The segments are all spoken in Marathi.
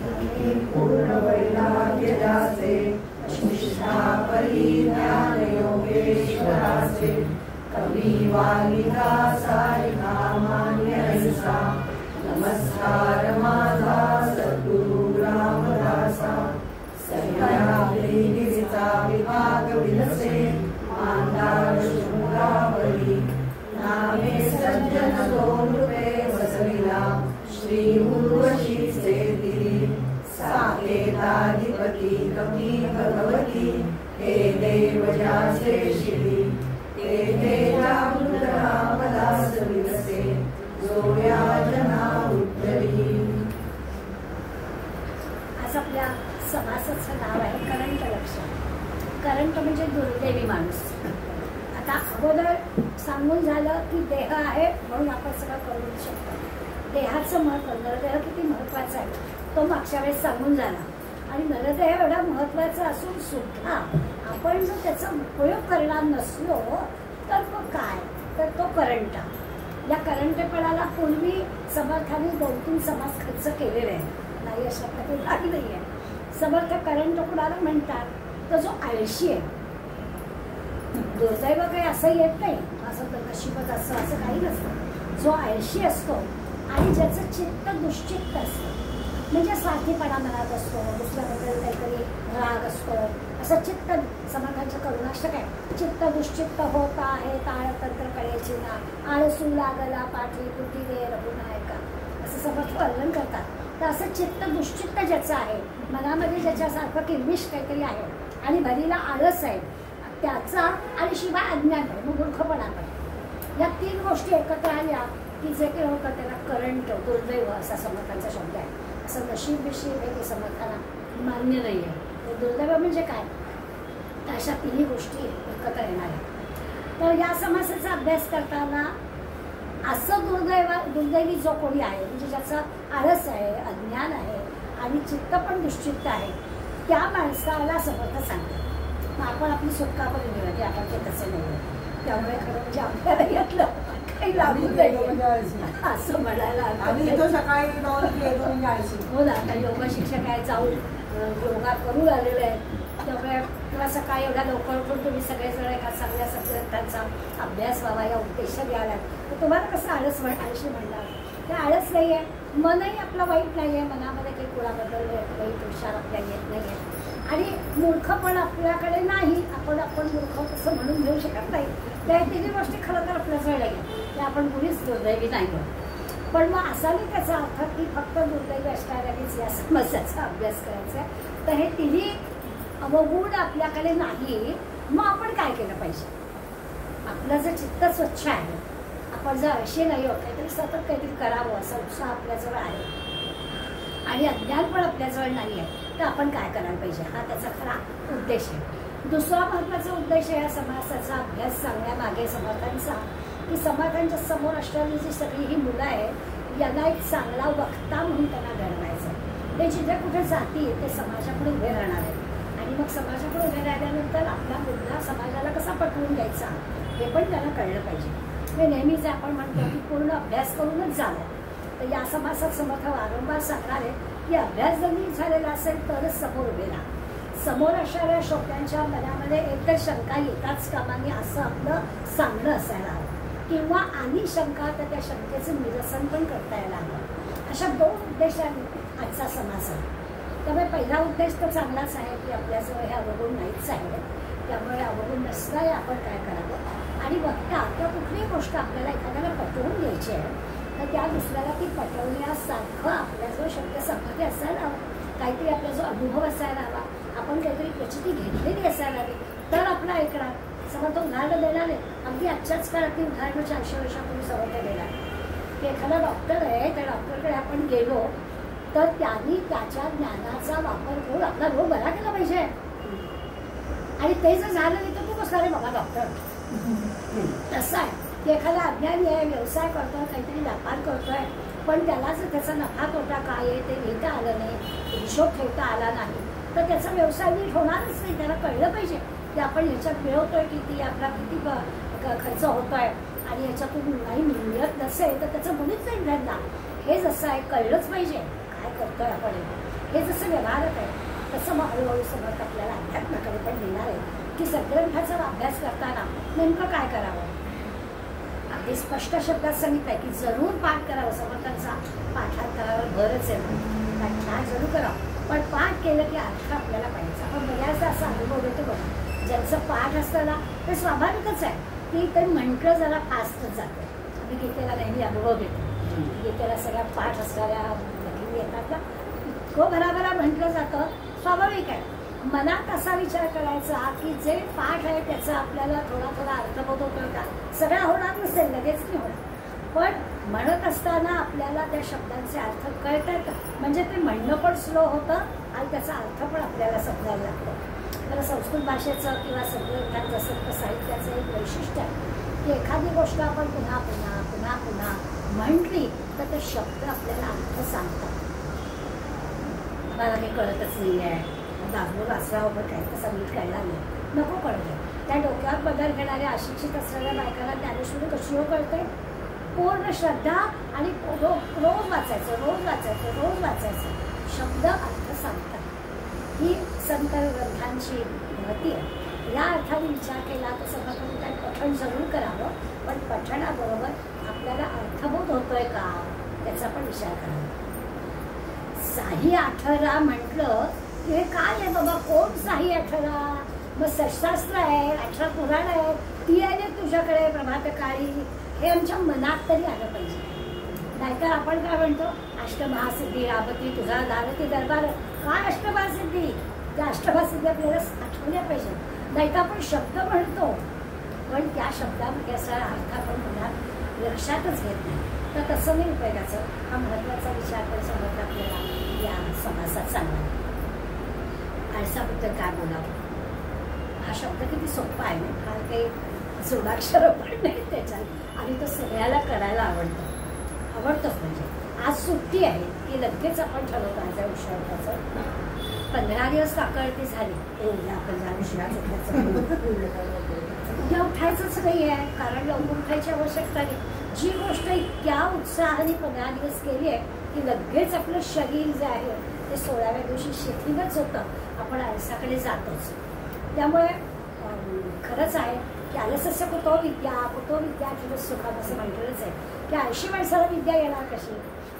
पूर्ण वैराग्य जाचे निष्ठा परिज्ञान योगेश्वराचे कवी वालिका सारिका मान्य ऐसा नमस्कार माझा सद्गुरु रामदासा सह्याद्रीचा विभाग विलसे मांदार शृंगावली नामे सज्जन दोन रूपे बसविला श्री उर्वशीचे दिली साकेताधिपती कवी भगवती हे देव जाचे शिरी ते तेजामृतरा पदास विलसे जो या जना उद्धरी. आज आपल्या सभासदचं नाव आहे करंट लक्ष. करंट म्हणजे दुर्दैवी माणूस. आता अगोदर सांगून झालं की देह आहे म्हणून आपण सगळं करू शकतो. देहाचं महत्त्व, नरदेह किती महत्त्वाचा आहे तो मागच्या वेळेस सांगून झाला. आणि नरदेह एवढा महत्त्वाचा असून सुद्धा आपण जर त्याचा उपयोग करणार नसलो तर तो काय, तर तो करंट. या करंटेपणाला पूर्वी समर्थांनी 2-3 समास खर्च केलेले आहे, नाही अशा प्रकारे भाग नाही आहे. समर्थ करंट कुणाला म्हणतात तर जो आळशी आहे. दुर्दैव काही असं येत नाही, असं तर नशिबत असं काही नसतं. जो आळशी असतो आणि ज्याचं चित्त दुश्चित्त असतं, म्हणजे स्वार्थीपणा मनात असतो, दुसऱ्याबद्दल काहीतरी राग असतो, असं चित्त. समर्थांचं करुणाष्टक आहे, चित्त दुश्चित्त होत आहे ताळतंत्र कळेची ना आळसू लागला पाठी कुठी दे रघुनायका, असं समर्थ वर्णन करतात. तर असं चित्त दुश्चित्त ज्याचं आहे, मनामध्ये ज्याच्यासारखं किरमिश काहीतरी आहे आणि भरीला आळस आहे त्याचा, आणि शिवाय अज्ञान आहे, मग मूर्खपणा पण, या 3 गोष्टी एकत्र आल्या की जे काही होतं त्याला करंट, दुर्दैव असा समर्थांचा शब्द आहे. असं नशीब बिशीब हे काही समर्थांना मान्य नाही आहे. तर दुर्दैव म्हणजे काय, तर अशा 3 गोष्टी एकत्र येणार आहेत. तर या समासाचा अभ्यास करताना असं दुर्दैवी जो कोणी आहे, म्हणजे ज्याचा आळस आहे, अज्ञान आहे आणि चित्त पण दुश्चित्त आहे, त्या माणसाला समर्थ सांगतात. मग आपण आपली सुटका करून घेऊया की आपण ते तसं नाही. त्यामुळे खरं म्हणजे आपल्याला यातलं काही लागू नाही असं म्हणायला हो ना. आता योगा शिक्षक आहे, जाऊन योगा करू आलेले आहेत, त्यामुळे किंवा सकाळी एवढ्या लवकर उठून तुम्ही सगळेजण एका चांगल्या सब्जेक्टांचा अभ्यास व्हावा या उद्देशाने आलात, तर तुम्हाला कसं आळशी म्हणणार. ते आळस नाही आहे, मनही आपलं वाईट नाही आहे, मनामध्ये काही कुणाबद्दल वाईट विचार आपल्या येत नाही आहे. आणि मूर्खपण आपल्याकडे नाही, आपण मूर्ख तसं म्हणून घेऊ शकत नाही. त्या 3 गोष्टी खरं तर आपल्याजवळ नाही, ते आपण कुणीच दुर्दैवी नाही होत. पण मग असा नाही त्याचा अर्थ की फक्त दुर्दैवी असणाऱ्यानेच या समस्याचा अभ्यास करायचा आहे. तर हे 3 अवगुण आपल्याकडे नाही. मग आपण काय केलं पाहिजे, आपलं जर चित्त स्वच्छ आहे, आपण जर आळशी नाही होत, काहीतरी सतत काहीतरी करावं असा उत्साह आपल्याजवळ आहे आणि अज्ञान पण आपल्याजवळ नाही आहे, तर आपण काय करायला पाहिजे, हा त्याचा खरा उद्देश आहे. दुसरा महत्त्वाचा उद्देश आहे या समासाचा अभ्यास सांगण्यामागे समर्थांचा, की समर्थांच्या समोर असणारी जी सगळी ही मुलं आहेत यांना एक चांगला वक्ता म्हणून त्यांना घडवायचं. ते जिथे कुठे जातील ते समाजाकडे उभे राहणार आहेत आणि मग समाजाकडे उभे राहिल्यानंतर आपला मुद्दा समाजाला कसा पटवून द्यायचा हे पण त्यांना कळलं पाहिजे. म्हणजे नेहमीच आपण म्हणतो की पूर्ण अभ्यास करूनच जावं. तर या समासात समर्थ वारंवार सांगणार आहे की अभ्यास जर नीट झालेला असेल तरच समोर उभे राहा. समोर असणाऱ्या श्रोत्यांच्या मनामध्ये एकतर शंका येताच कामाने असं आपलं सांगणं असायला हवं, किंवा आणि शंका तर त्या शंकेचं निरसन पण करता यायला हवं. अशा 2 उद्देशाने आजचा समास आहे. त्यामुळे पहिला उद्देश तर चांगलाच आहे की आपल्याजवळ हे अवगुण नाहीच आहे, त्यामुळे अवगुण नसताही आपण काय करावं. आणि वक्ता किंवा कुठलीही गोष्ट आपल्याला एखाद्याला पटवून द्यायची आहे तर त्या दुसऱ्याला ती पटवण्यासारखं आपल्याजवळ शब्द संपत्ती असायला हवं, काहीतरी आपला जो अनुभव असायला हवा, आपण काहीतरी प्रचिती घेतलेली असायला हवी, तर आपला ऐकणार. समर्थ उदाहरणं देणार आहे, अगदी आजच्याच काळातली उदाहरणं 400 वर्षापूर्वी समर्थ देणार की एखादा डॉक्टर आहे, त्या डॉक्टरकडे आपण गेलो तर त्यांनी त्याच्या ज्ञानाचा वापर करून आपला रोग बरा केला पाहिजे. आणि ते जर झालं नाही तर तू कसं रे बाबा डॉक्टर. तसं आहे की एखादा अज्ञानी आहे, व्यवसाय करतोय, काहीतरी व्यापार करतोय, पण त्याला जर त्याचा नफा तोटा काय आहे ते लिहिता आलं नाही, हिशोब ठेवता आला नाही, तर त्याचा व्यवसाय नीट होणारच नाही. त्याला कळलं पाहिजे की आपण ह्याच्यात मिळवतोय किती, आपला किती खर्च होतोय, आणि ह्याच्यातून नाही मिळत नसेल तर त्याचं मुळीच नाही धंदा. हे जसं आहे कळलंच पाहिजे. काय करतोय आपण, हे जसं व्यवहारत आहे तसं मग हळूहळू समर्थ आपल्याला अध्यात्माकडे पण देणार आहे की सद्ग्रंथाचा अभ्यास करताना नेमकं काय करावं. अगदी स्पष्ट शब्दात सांगितलंय की जरूर पाठ करावं. समर्थांचा पाठांतरावर भरच आहे, पाठ जरूर करावं, पण पाठ केलं की अर्थ आपल्याला पाहिजे. आपण बऱ्याचदा असा अनुभव घेतो बघा, ज्यांचं पाठ असतं ना ते स्वाभाविकच आहे की ते म्हटलं जरा फास्टच जातं. आम्ही गीतेला नेहमी अनुभव घेतो, गीतेला सगळ्या पाठ असणाऱ्या भगिनी येतात ना, इतकं भराभरा म्हटलं जातं, स्वाभाविक आहे. मनात असा विचार करायचा की जे पाठ आहे त्याचा आपल्याला थोडा थोडा अर्थबोध होतो का, सगळा होणार नसेल, लगेच नाही होणार, पण म्हणत असताना आपल्याला त्या शब्दांचे अर्थ कळतात, म्हणजे ते म्हणणं पण स्लो होतं आणि त्याचा अर्थ पण आपल्याला समजायला लागतो. तर संस्कृत भाषेचं किंवा सगळं जसं साहित्याचं एक वैशिष्ट्य आहे की एखादी गोष्ट आपण पुन्हा पुन्हा पुन्हा पुन्हा म्हटली तर ते शब्द आपल्याला अर्थ सांगतात. मला काही कळतच नाही आहे, दाखवून वाचरावं पण काय तसा नीट कळला नाही, नको कळते. त्या डोक्यावर बदल घेणाऱ्या अशिक्षित असणाऱ्या बायकांना ज्ञानेश्वरी कशी हो कळते, पूर्ण श्रद्धा आणि रोज वाचायचं, रोज वाचायचं, रोज वाचायचं, शब्द अर्थ सांगतात. ही संत ग्रंथांची महती आहे. या अर्थाने विचार केला तर समर्थांनी काय पठण जरूर करावं, पण पठणाबरोबर आपल्याला अर्थबोध होतोय का त्याचा पण विचार करावा. साही 18 म्हटलं की हे काय आहे बाबा, कोण साही 18, मग सशस्त्र आहे, 18 पुराण आहे, ती आहे तुझ्याकडे प्रभात काळी, हे आमच्या मनात तरी आलं पाहिजे. नाहीतर आपण काय म्हणतो, अष्टमहासिद्धी राबती तुझा दारती दरबार. काय अष्टमहासिद्धी, त्या अष्टमहासिद्धी आपल्याला आठवल्या पाहिजे. नाहीतर आपण शब्द म्हणतो पण त्या शब्दामध्ये असा अर्थ आपण मनात लक्षातच घेत नाही, तर तसं नाही उपयोगाचं. हा महत्वाचा विचार कर समजला आपल्याला या समासात सांगणार. आळसाबद्दल काय बोलावं, हा शब्द किती सोपा आहे ना, फार काही जोडाक्षर पण नाही त्याच्यात, आणि तो सगळ्याला करायला आवडतोच. म्हणजे आज सुट्टी आहे की लगेच आपण ठरवतो आज उशिराचं 15 दिवस साखळती झाली, एवढ्या आपण जा उशिराचं उद्या उठायचंच नाही आहे, कारण लवकर उठायची आवश्यकता नाही. जी गोष्ट इतक्या उत्साहाने 15 दिवस केली आहे की लगेच आपलं शरीर जे आहे ते 16व्या दिवशी शिथिलच होतं, आपण आळसाकडे जातोच. त्यामुळे खरंच आहे की आलस्यस्य कुतो विद्या, कुतो विद्या किंवा सुखात असं म्हटलंच आहे की 80 माणसाला विद्या येणार कशी,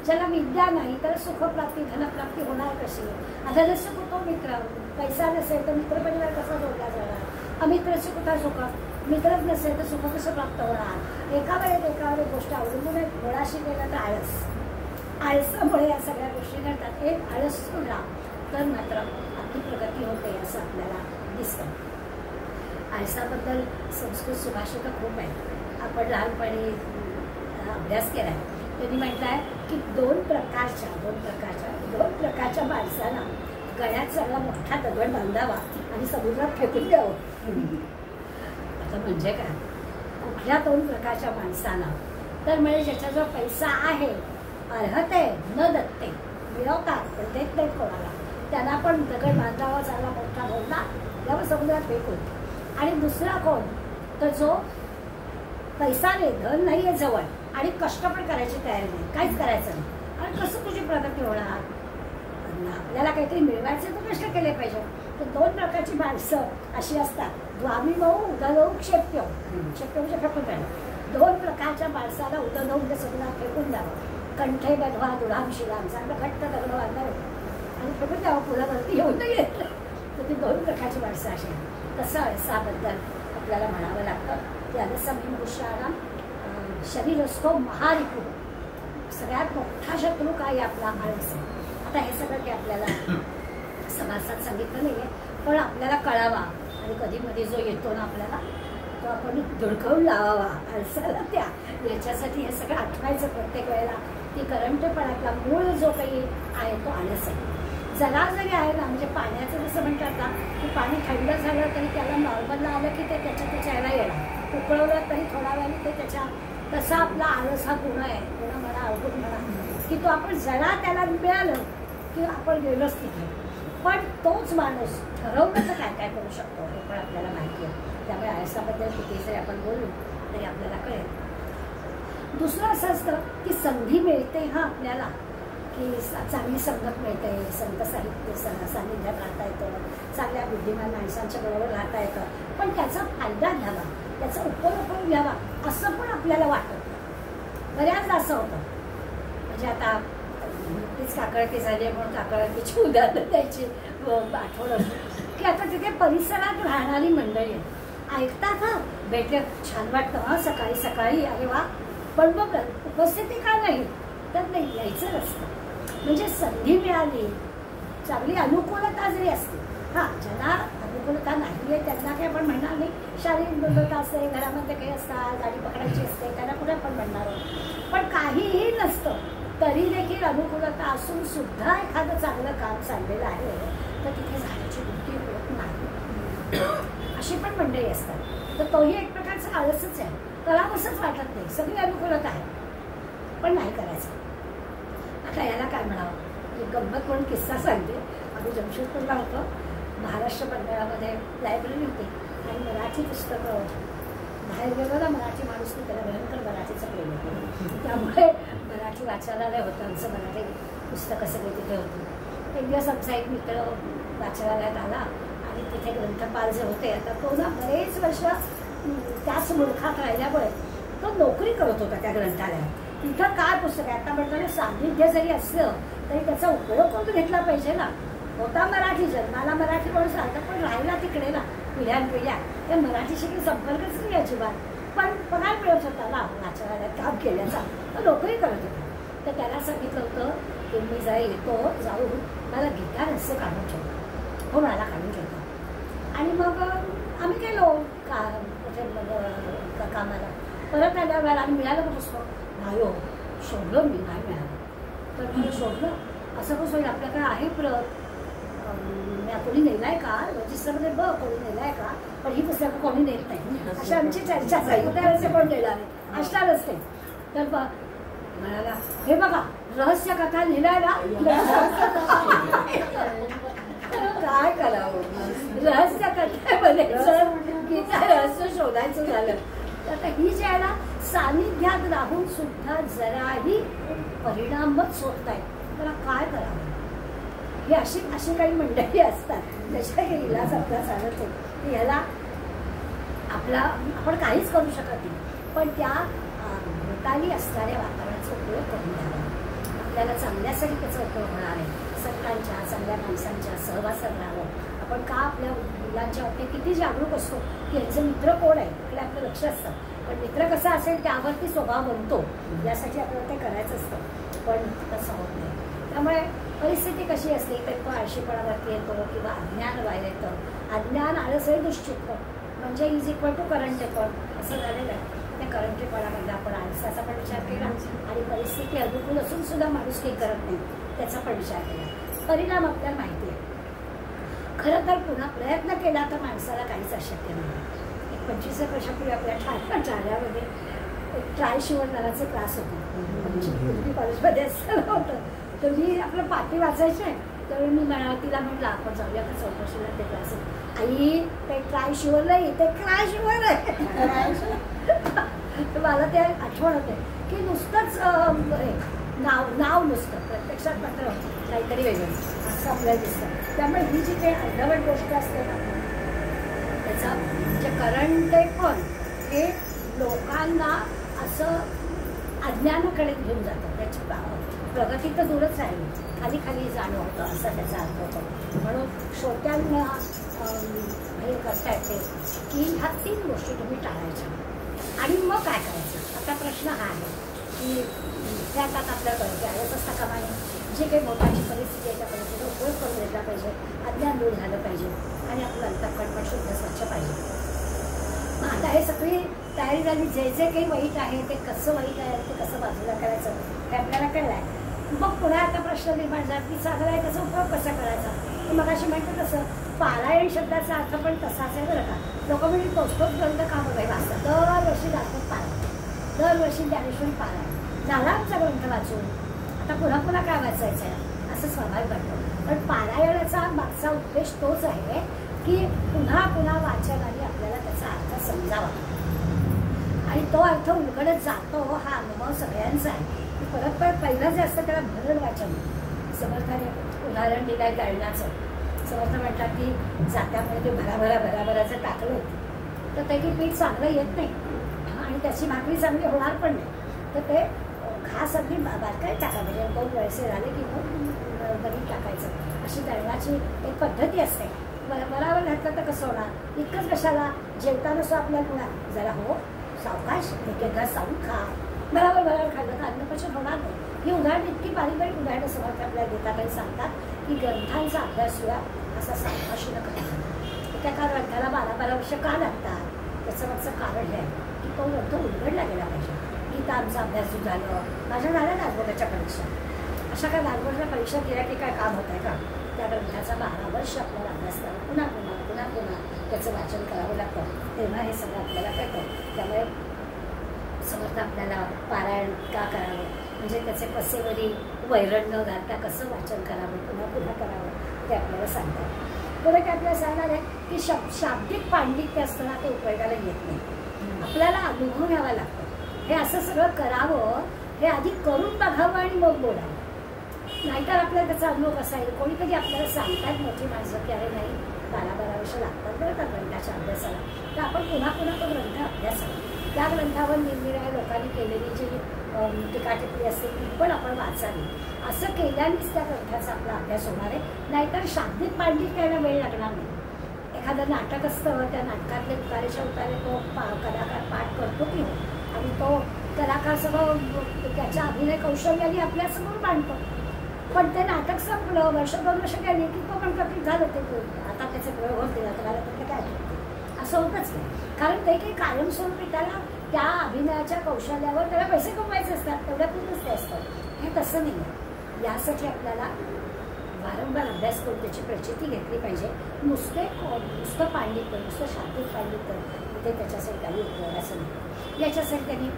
ज्याला विद्या नाही तर सुखप्राप्ती धनप्राप्ती होणार कशी. अधनस्य कुतो मित्र, पैसा नसेल तर मित्रपरिवार कसा जोडला जाणार, अमित्रस्य कुठं सुख, मित्रच नसेल तर सुख कसं प्राप्त होणार. एकावर एक गोष्ट अवलंबून आहे. मुळाशी गेलं तर आळस, आळसामुळे या सगळ्या गोष्टी घडतात. एक आळस सोडला तर मात्र आपली प्रगती होते असं आपल्याला दिसतं. आळसाबद्दल संस्कृत सुभाषितं खूप आहे, आपण लहानपणी अभ्यास केला आहे. त्यांनी म्हटलं आहे की दोन प्रकारच्या माणसाला गळ्यात चांगला मोठा दगड बांधावा आणि समुद्रात फेकून द्यावं. आता म्हणजे काय, कुठल्या 2 प्रकारच्या माणसाला, तर म्हणजे ज्याच्याजवळ पैसा आहे, अर्हते न दत्ते, मिळवतात पण देत नाही कोणाला, त्यांना पण दगड बांधावा चांगला मोठा धोरला त्यावर समुद्रात फेकून. आणि दुसरा कोण, तर जो पैसा नाही, धन नाही आहे जवळ आणि कष्ट पण करायची तयारी नाही, काहीच करायचं नाही, आणि कसं तुझी प्रगती होणार. आपल्याला काहीतरी मिळवायचं तर कष्ट केले पाहिजे. तर 2 प्रकारची माणसं अशी असतात, द्वामिमऊ उदलऊ क्षेप्य, क्षेप्य म्हणजे फेकून द्यायला. 2 प्रकारच्या माणसाला उदलऊ म्हणजे समुद्रात फेकून द्यावं. कंठे बधवा दुराम शिलाम, चांगलं घट्ट दगड बांधावं आणि फेकून द्यावं, पुलावरती येऊन नाही येत. तर ती 2 प्रकारची माणसं अशी. तसं आळसाबद्दल आपल्याला म्हणावं लागतं की आलस्यमिमुष्याणां शरीर असतो महारिपू, सगळ्यात मोठा शत्रू काय आपला आळस. आता हे सगळं काही आपल्याला समासात सांगितलं नाही आहे, पण आपल्याला कळावा आणि कधी मध्ये जो येतो ना आपल्याला तो आपण धुडकवून लावावा आळसाला. याच्यासाठी हे सगळं आठवायचं प्रत्येक वेळेला की करंटपणातला मूळ जो काही आहे तो आळस आहे. जरा जरी आहे ना, म्हणजे पाण्याचं जसं म्हणतात ना की पाणी थंड झालं तरी त्याला नॉर्मलला आलं की ते त्याच्या ह्याला येणार, उकळवलं तरी थोडा वेळाने ते त्याच्या, तसा आपला आळस हा गुण आहे. गुण म्हणा अवगुण म्हणा की तो आपण जरा त्याला मिळालं की आपण गेलोच तिथे. पण तोच माणूस ठरवण्याचं काय काय करू शकतो हे पण आपल्याला माहिती आहे. त्यामुळे आळसाबद्दल किती जरी आपण बोललो तरी आपल्याला कळेल. दुसरं असं असतं की संधी मिळते हा आपल्याला की चांगली संगत मिळते, संत साहित्य सानिध्यात राहता येतं, चांगल्या बुद्धिमान माणसांच्या बरोबर राहता येतं, पण त्याचा फायदा घ्यावा, त्याचा उपयोग करून घ्यावा असं पण आपल्याला वाटत. बऱ्याचदा असं होतं. म्हणजे आता तीच काकळकी झाली म्हणून काकळकीची उदाहरणं द्यायची आठवण की आता तिथे परिसरात राहणारी मंडळी ऐकतात, हा भेटले छान वाटतं, हा सकाळी सकाळी, अरे वा, पण मग उपस्थिती का नाही, तर नाही यायचं नसतं. म्हणजे संधी मिळाली, चांगली अनुकूलता जरी असते, हां ज्यांना अनुकूलता नाही आहे त्यांना काही आपण म्हणणार नाही, शारीरिक दुर्बलता असते, घरामध्ये काही असतात, गाडी पकडायची असते, त्यांना कुठे आपण म्हणणार आहोत. पण काहीही नसतं तरी देखील अनुकूलता असून सुद्धा एखादं चांगलं काम चाललेलं आहे तर तिथे जाण्याची वृत्ती होत नाही. अशी पण मंडळी असतात. तर तोही एक प्रकारचा आळसच आहे, करावंसंच वाटत नाही, सगळी अनुकूलता आहे पण नाही करायचं. आता याला काय म्हणावं, एक गंमत म्हणून किस्सा सांगते. आम्ही जमशेदपूरला होतो, महाराष्ट्र मंडळामध्ये लायब्ररी होती आणि मराठी पुस्तकं बाहेर गेलो ना, मराठी माणूस की त्याला भयंकर मराठीचं प्रेम होतं, त्यामुळे मराठी वाचनालय होतं आमचं, मराठी पुस्तकं सगळे तिथे होती. एक दिवस आमचा एक मित्र वाचनालयात आला आणि तिथे ग्रंथपाल जे होते, आता तो ना बरेच वर्ष त्याच मुलखात राहिल्यामुळे तो नोकरी करत होता त्या ग्रंथालयात. तिथं काय पुस्तक आहे, आता म्हणतो सान्निध्य जरी असलं तरी त्याचा उपयोग करून घेतला पाहिजे ना. होता मराठी, जन्माला मराठी म्हणून सांगतात, पण राहिला तिकडे ना पिढ्यानपिढ्या, त्या मराठीशी काही संपर्कच नाही अजिबात. पण पगार मिळत होता ना वाचनालयात काम केल्याचा, तो नोकरी करत होता. तर त्याला सांगितलं होतं की मी जाऊन मला गीता रहस्य काढून ठेवतो, हो मला काढून ठेवतो. आणि मग आम्ही गेलो कामाला, परत आल्यावर आणि मिळालं का पुस्तक, नाही हो शोधलं मी, नाही मिळालं. तर मी शोधलं, असं कसं होईल, आपल्याकडे आहे प्रत, कोणी नेलाय का रजिस्टरमध्ये, बघ कोणी नेलाय का, पण ही पुस्तकं कोणी नेत नाही, अशी आमची चर्चा झाली. त्यावेळेस कोण नेला नाही, असणारच ते. तर म्हणाला, हे बघा रहस्य कथा लिहिलाय ना, काय करावं, रहस्य कथेमध्ये गीता रहस्य शोधायचं झालं. तर ही जी आहे ना, सानिध्यात राहून सुद्धा जराही परिणामच होत नाही, त्याला काय करावं. ही अशी काही मंडळी असतात त्याच्या काही इलाज आपला चालत आहे. ह्याला आपण काहीच करू शकत नाही, पण त्या भोवताली असणाऱ्या वातावरणाचा उपयोग करून घ्यावा. आपल्याला चांगल्यासाठी त्याचा उपयोग होणार आहे. संतांच्या, चांगल्या माणसांच्या सहवासात राहावं. आपण का आपल्या मुलांच्या बाबतीत किती जागरूक असतो की यांचे मित्र कोण आहे, इकडे आपलं लक्ष असतं, पण मित्र कसा असेल त्यावरती स्वभाव बनतो, यासाठी आपल्याला ते करायचं असतं, पण तसं होत नाही. त्यामुळे परिस्थिती कशी असते, तर तो आळशीपणावरती येतो किंवा अज्ञान व्हायला येतं. अज्ञान आळसही दुश्चित्त, म्हणजे इज इक्वल टू करंटेपण असं झालेलं आहे. त्या करंटेपणामध्ये आपण आळसाचा पण विचार केला आणि परिस्थिती अनुकूल असून सुद्धा माणूस काही करत नाही त्याचा पण विचार केला. परिणाम आपल्याला माहिती आहे. खरं तर पुन्हा प्रयत्न केला तर माणसाला काहीच अशक्य नाही. एक 25 वर्षापूर्वी आपल्या ठाण्यामध्ये एक ट्राय शिवणदाराचे क्लास होते, पूर्वी कॉलेजमध्ये असताना होतं. तर मी आपलं पाठी वाचायचे, त्यावेळी मी तिला म्हटलं आपण जाऊया का चौकशीला ते क्लास. आई ते ट्राय शिवर नाही, ते क्राय शिवर आहे. तर मला ते आठवण होते की नुसतंच नाव नुसतं, प्रत्यक्षात मात्र काहीतरी वेगळं असं आपल्याला दिसतं. त्यामुळे ही जी काही अर्धवट गोष्ट असते ना, त्याचा म्हणजे करंटेपण हे लोकांना असं अज्ञानाकडे घेऊन जातं. त्याची प्रगती तर दूरच राहिली, खाली खाली जाणं होतं असं त्याचा अर्थ होतो. म्हणून श्रोत्यांना हे करता येते की ह्या 3 गोष्टी तुम्ही टाळायच्या. आणि मग काय करायचं, आता प्रश्न हा आहे की त्यात आपल्याला कळते आळस असता कामा नये. जे काही मोठाची परिस्थिती आहे त्या परिस्थितीचा उपयोग करून घेतला पाहिजे, अज्ञान दूर झालं पाहिजे आणि आपलं अंतःकरण पण शुद्ध स्वच्छ पाहिजे. मग आता हे सगळी तयारी झाली, जे जे काही वाईट आहे ते कसं वाईट आहे ते कसं बाजूला करायचं हे आपल्याला कळलं आहे. मग पुन्हा आता प्रश्न निर्माण झाला की चांगला आहे त्याचा उपयोग कसा करायचा. मग अशी म्हणतं तसं पारायण शब्दाचा अर्थ पण तसाच आहे बरं का. लोक म्हणजे तोच ग्रंथ का बघायला असतात, दरवर्षी दाखवत पारायण, दरवर्षी ज्ञानेश्वरी पारायण झाला आमचा ग्रंथ वाचून, आता पुन्हा पुन्हा काय वाचायचं आहे असं स्वाभाविक वाटतं. पण पारायणाचा मागचा उद्देश तोच आहे की पुन्हा पुन्हा वाचनाने आपल्याला त्याचा अर्थ समजावा आणि तो अर्थ उलगडत जातो. हा अनुभव सगळ्यांचा आहे. परत परत पहिलं जे असतं त्याला भरण वाचन. समर्थाने उदाहरण दिलं आहे दळणाचं. समर्थ म्हणतात की जात्यामध्ये ते भराभराचं टाकलं होतं तर ते की पीठ चांगलं येत नाही आणि त्याची भाकरी चांगली होणार पण नाही. तर ते घास अगदी बारकाई टाका, म्हणजे 2 वळसे झाले की मग गणित टाकायचं. अशी दळणाची एक पद्धती असते. बराबर घातलं तर कसं होणार? इतकंच कशाला, जेवताना असं आपल्याला मुळा जरा हो सावकाश एक घास चावून खा, बराबर खाल्लं तर अन्नपचन होणार नाही. ही उदाहरणं इतकी बारीक बारीक उदाहरणं समर्थ आपल्याला देतात आणि सांगतात की ग्रंथांचा अभ्यास सुद्धा असा सावकाशीनं करायचा. त्या का ग्रंथाला 12-12 वर्ष का लागतात? त्याचं मागचं कारण हे आहे की तो ग्रंथ उलगडला गेला पाहिजे. गीता आमचा अभ्यास झालं, माझ्या झाल्या नागपूरच्या परीक्षा. अशा काय नागपूरच्या परीक्षा दिल्या की काय काम होत आहे का? त्या ग्रंथाचा 12 वर्ष आपल्याला अभ्यास करा, पुन्हा त्याचं वाचन करावं लागतं. तेव्हा हे सगळं आपल्याला कळतं. त्यामुळे समर्थ आपल्याला पारायण का करावं, म्हणजे त्याचे कसेवरी वैरण न घालता कसं वाचन करावं, पुन्हा करावं ते आपल्याला सांगतात. पुढे काय आपल्याला सांगणार आहे की शाब्दिक पांडित्य असताना ते उपयोगाला येत नाही. आपल्याला अनुभव घ्यावा लागतो. हे असं सगळं करावं, हे आधी करून बघावं आणि मग बोलावं. नाहीतर आपल्याला त्याचा अनुभव कसा येईल? कोणीतरी आपल्याला सांगतात मोठी माणसं की अरे नाही 12-12 वर्ष लागतात बरं का ग्रंथाच्या अभ्यासाला, तर आपण पुन्हा तो ग्रंथ अभ्यासावा. त्या ग्रंथावर निरनिराळ्या लोकांनी केलेली जी टीका टिप्पणी असते ती पण आपण वाचावी. असं केल्यानेच त्या ग्रंथाचा आपला अभ्यास होणार आहे. नाहीतर शाब्दिक पांडित्य करायला वेळ लागणार नाही. एखादं नाटक असतं, त्या नाटकातले उतारेच्या उतारे तो कलाकार पाठ करतो की हो, आणि तो कलाकार सगळं त्याच्या अभिनय कौशल्याने आपल्यासमोर मांडतो. पण ते नाटक संपलं, 1-2 वर्ष गेली की तो पण कपीत झालं, ते आता त्याचे प्रयोग होते, आता काय असं होतच नाही. कारण ते काही कायमस्वरूपी त्याला त्या अभिनयाच्या कौशल्यावर त्याला पैसे कमवायचे असतात, तेवढ्यापूर्वीच ते असतं. हे तसं नाही आहे. यासाठी आपल्याला वारंवार अभ्यास करून त्याची प्रचिती घेतली पाहिजे. नुसतं पांडित्य, नुसतं शाब्दिक पांडित्य इथे त्याच्यासाठी काही उपयोगाचं नाही. याच्यासाठी त्यांनी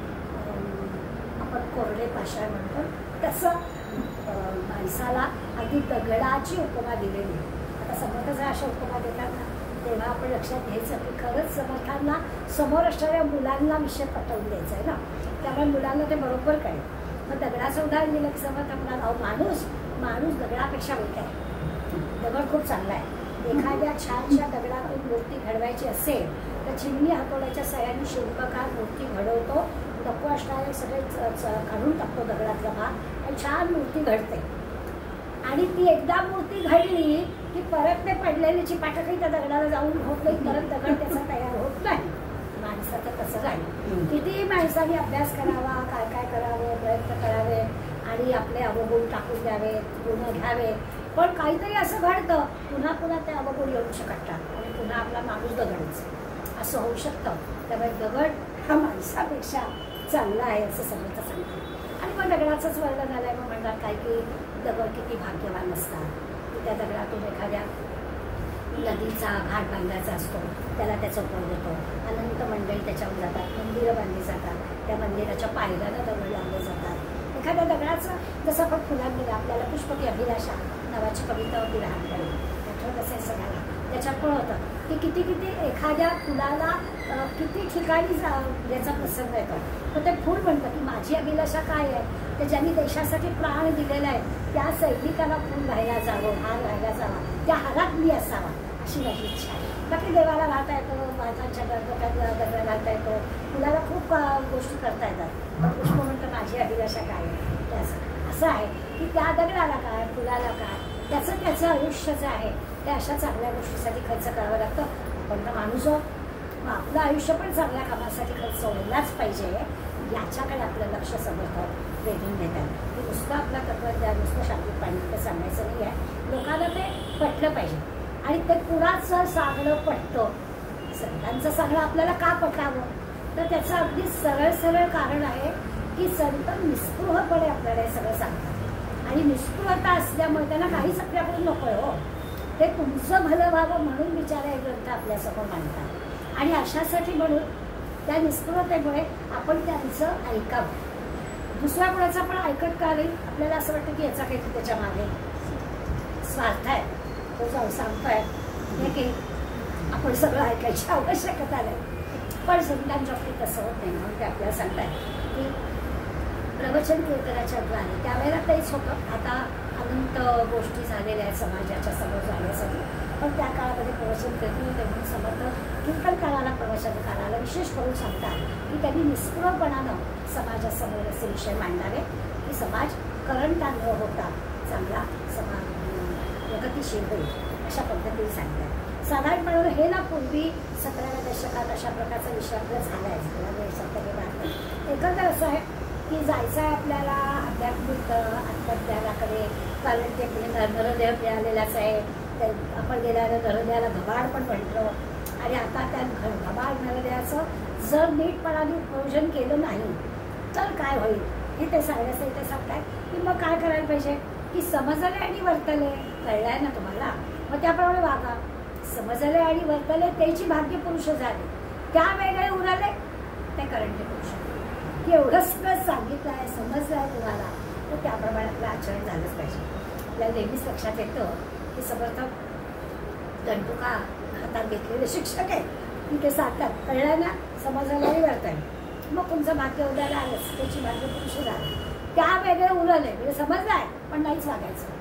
आपण कोरडे पाषाण म्हणतो तसं माणसाला अगदी दगडाची उपमा दिलेली. आता समर्थ जर अशा उपमा देतात ना, तेव्हा आपण लक्षात घ्यायचं की खरंच समर्थांना समोर असणाऱ्या मुलांना विषय पटवून द्यायचा आहे ना, त्यामुळे मुलांना ते बरोबर कळेल. मग दगडाचं उदाहरण दिलं की समर्थ मुलांना अहो माणूस दगडापेक्षा वेगळा आहे, दगड खूप चांगला आहे. एखाद्या छानशा दगडातून मूर्ती घडवायची असेल तर चिमणी हातोड्याच्या सहाय्याने शिल्पकार मूर्ती घडवतो, नको असणारे सगळे काढून टाकतो दगडातला भाग आणि छान मूर्ती घडते. आणि ती एकदा मूर्ती घडली की परत ते पडलेली चिपाटकही त्या दगडाला जाऊन होत नाही, परत दगड त्याचा तयार होत नाही. माणसाचं तसं झालं. कितीही माणसाने अभ्यास करावा, काय करावं, प्रयत्न करावे आणि आपले अवगुण टाकून द्यावे, गुण घ्यावे, पण काहीतरी असं घडतं पुन्हा ते अवगुण येऊ शकतात आणि पुन्हा आपला माणूस दगडच असं होऊ शकतं. त्यामुळे दगड हा माणसापेक्षा चांगला आहे असं समजतं सांगतात. आणि मग दगडाचंच वर्णन झालंय. मग म्हणतात काय की दगड किती भाग्यवान असतात की त्या दगडातून एखाद्या नदीचा घाट बांधायचा असतो, त्याला त्याचा उपयोग होतो. अनंत मंडळी त्याच्यावर जातात, मंदिरं बांधली जातात, त्या मंदिराच्या पायऱ्याला दगड लावले जातात. एखाद्या दगडाचं जसं आपण फुलांनी आपल्याला पुष्पकी अभिलाषा नावाची कविता होती लहानपणी, आठवत असेल सगळ्याला. त्याच्यात पण होतं की किती एखाद्या फुलाला किती ठिकाणी याचा प्रसंग येतो. तर ते फूल म्हणतं की माझी अभिलाषा काय आहे, तर ज्यांनी देशासाठी प्राण दिलेला आहे त्या सैनिकाला फूल व्हायला जावं, हार व्हायला जावा, त्या हारात मी असावा अशी माझी इच्छा आहे. बाकी देवाला घालता येतो, माणसांच्या गजरा घालता येतो, फुलाला खूप गोष्टी करता येतात. पण पुष्प म्हणतं माझी अभिलाषा काय आहे, त्याचं असं आहे की त्या दगडाला काय, फुलाला काय, त्याचं आयुष्य जे आहे ते अशा चांगल्या गोष्टीसाठी खर्च करावं लागतं. पण तर माणूस मग आपलं आयुष्य पण चांगल्या कामासाठी खर्च व्हायलाच पाहिजे, याच्याकडे आपलं लक्ष समर्थ वेधून देतात. की नुसतं आपलं तत्त्वज्ञान, नुसतं शाब्दिक पांडित्य सांगायचं नाही आहे, लोकांना ते पटलं पाहिजे. आणि ते कुणाचं सांगणं पटतं, संतांचं सांगणं आपल्याला का पटावं, तर त्याचं अगदी सरळ कारण आहे की संत निस्पृहपणे आपल्याला हे सगळं सांगतात. आणि निस्पृहता असल्यामुळे त्यांना काहीच आपल्याकडून नको आहे हो, ते तुमचं भलं व्हावं म्हणून विचार हे ग्रंथ आपल्यासमोर मांडतात. आणि अशासाठी म्हणून त्या निस्पृहतेमुळे आपण त्यांचं ऐकावं. दुसऱ्या कोणाचं आपण ऐकत का नाही? आपल्याला असं वाटतं की याचा काही त्याच्या मागे स्वार्थ आहे, तो जाऊ सांगतोय हे की आपण सगळं ऐकायची आवश्यकता नाही. पण संतांच्या बाबतीत तसं होत नाही. म्हणून ते आपल्याला सांगताय की प्रवचन कीर्तनाच्या आले त्यावेळेला तेच होतं. आता अनंत गोष्टी झालेल्या आहेत समाजाच्या समोर जाण्यासाठी, पण त्या काळामध्ये प्रवचन कीर्तन होते म्हणून समर्थ कीर्तनकाराला प्रवचनकाराला विशेष करून सांगतात की त्यांनी निष्प्रभपणानं समाजासमोर असे विषय मांडावे की समाज करंटा न होता चांगला समाज प्रगतिशील होईल अशा पद्धतीने सांगतात. साधारणपणे हे ना पूर्वी 17व्या दशकात अशा प्रकारचा विषय आपला झाला आहे. एकंदर असं आहे की जायचं आहे आपल्याला आध्यात्मिक अंतर्ज्ञानाकडे, कारण ते नरदेह मिळालेलाच आहे. आपण गेल्यानं नरदेहाला घबाड पण म्हटलं आणि आता त्या घबाड नरदेहाचं जर नीटपणाने उपयोजन केलं नाही तर काय होईल हे ते सांगण्याचं ते सांगताय की मग काय करायला पाहिजे की समजले आणि वर्तले, कळलंय ना तुम्हाला, मग त्याप्रमाणे वागा. समजले आणि वर्तले त्याची भाग्य पुरुष झाले, त्या वेगळे उरले ते करंटे पुरुष. एवढं सगळं सांगितलं आहे, समजलं आहे तुम्हाला, तर त्याप्रमाणे आपलं आचरण झालंच पाहिजे. आपल्याला नेहमीच लक्षात येतं की समर्थ दंडुका हातात घेतलेले शिक्षक आहेत की ते सांगतात कळलं ना, समजलं आणि वर्तले, मग तुमचं भाग्य उद्याला आलंच, त्याची भाग्य पुरुष झालं, त्या वेगळे उरले. म्हणजे समजलं आहे पण नाहीच वागायचं.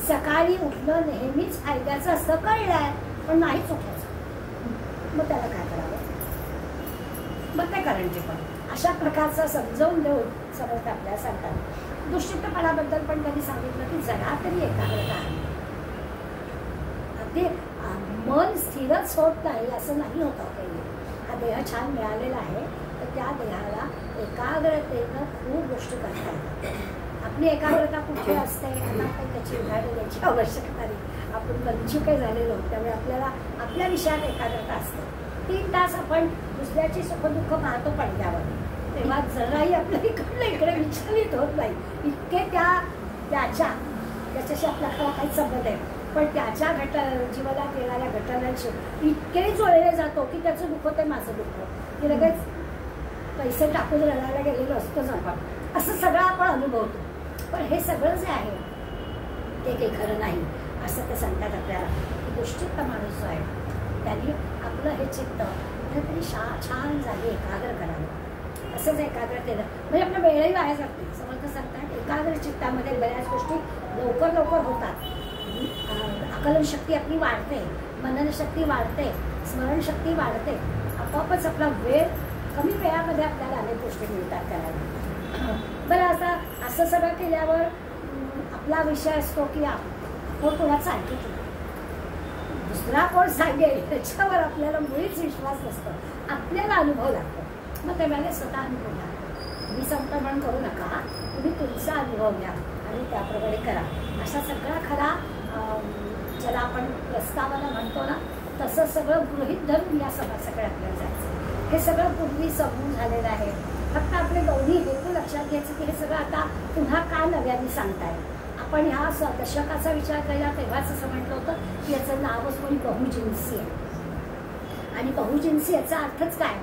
सकाळी उठणं नेहमीच फायद्याचं असतं, कळलंय पण नाहीच उठायचं, मग त्याला काय करावं, मग ते करंटे पण अशा प्रकारचं समजावून देऊन समर्थ आपल्याला सांगतात. दुष्टिप्तपणाबद्दल पण त्यांनी सांगितलं की जरा तरी एकाग्रता आहे. अगदी मन स्थिरच होत नाही असं नाही होतं. हा देह छान मिळालेला आहे तर त्या देहाला एकाग्रतेनं खूप गोष्टी करता येतात. आपली एकाग्रता कुठे असते आता आपण त्याची उदाहरणं द्यायची आवश्यकता नाही. आपण बंचुके झालेलो त्यामुळे आपल्याला आपल्या विषयात एकाग्रता असते. 3 तास आपण दुसऱ्याची सुखदुःख पाहतो पडद्यावर, तेव्हा जराही आपल्या इकडे विचलित होत नाही. इतके त्याच्याशी आपला काही संबंध आहे, पण त्याच्या जीवनात येणाऱ्या घटनांशी इतके जुळले जातो की त्याचं दुःख ते माझं दुःख, की लगेच पैसे टाकून रडायला गेलेलो असतोच आपण, असं सगळं आपण अनुभवतो. पण हे सगळं जे आहे ते काही खरं नाही असं ते सांगतात आपल्याला. की दुष्चित्त माणूस जो आहे त्यांनी आपलं हे चित्त कुठेतरी छान जागी एकाग्र करावं. असंच एकाग्रतेनं म्हणजे आपलं वेळही वाया जाते. समर्थ सांगतात एकाग्र चित्तामध्ये बऱ्याच गोष्टी लवकर होतात. आकलनशक्ती आपली वाढते, मननशक्ती वाढते, स्मरणशक्ती वाढते. आपोआपच आपला वेळ कमी वेळामध्ये आपल्याला अनेक गोष्टी मिळतात करायला. बरं आता असं सगळं केल्यावर आपला विषय असतो की आपण कोणाचं ऐकतो, दुसरा कोण सांगेल त्याच्यावर आपल्याला मुळीच विश्वास नसतो. आपल्याला अनुभव लागतो, मग त्यावेळेला स्वतः अनुभव घ्या. मी सांगतो म्हणून करू नका, तुम्ही तुमचा अनुभव घ्या आणि त्याप्रमाणे करा. असा सगळा खरा ज्याला आपण प्रस्तावना म्हणतो ना तसं सगळं गृहीत धरून या सगळ्या आपल्याला जायचं. हे सगळं पूर्वी समजून झालेलं आहे. फक्त आपले दोन्ही हेतू लक्षात घ्यायचे की हे सगळं आता पुन्हा का नव्याने सांगताय. आपण ह्या दशकाचा विचार केला तेव्हाच असं म्हटलं होतं की याचं नावच कोणी बहुजिन्सी आहे. आणि बहुजिन्सी याचा अर्थच काय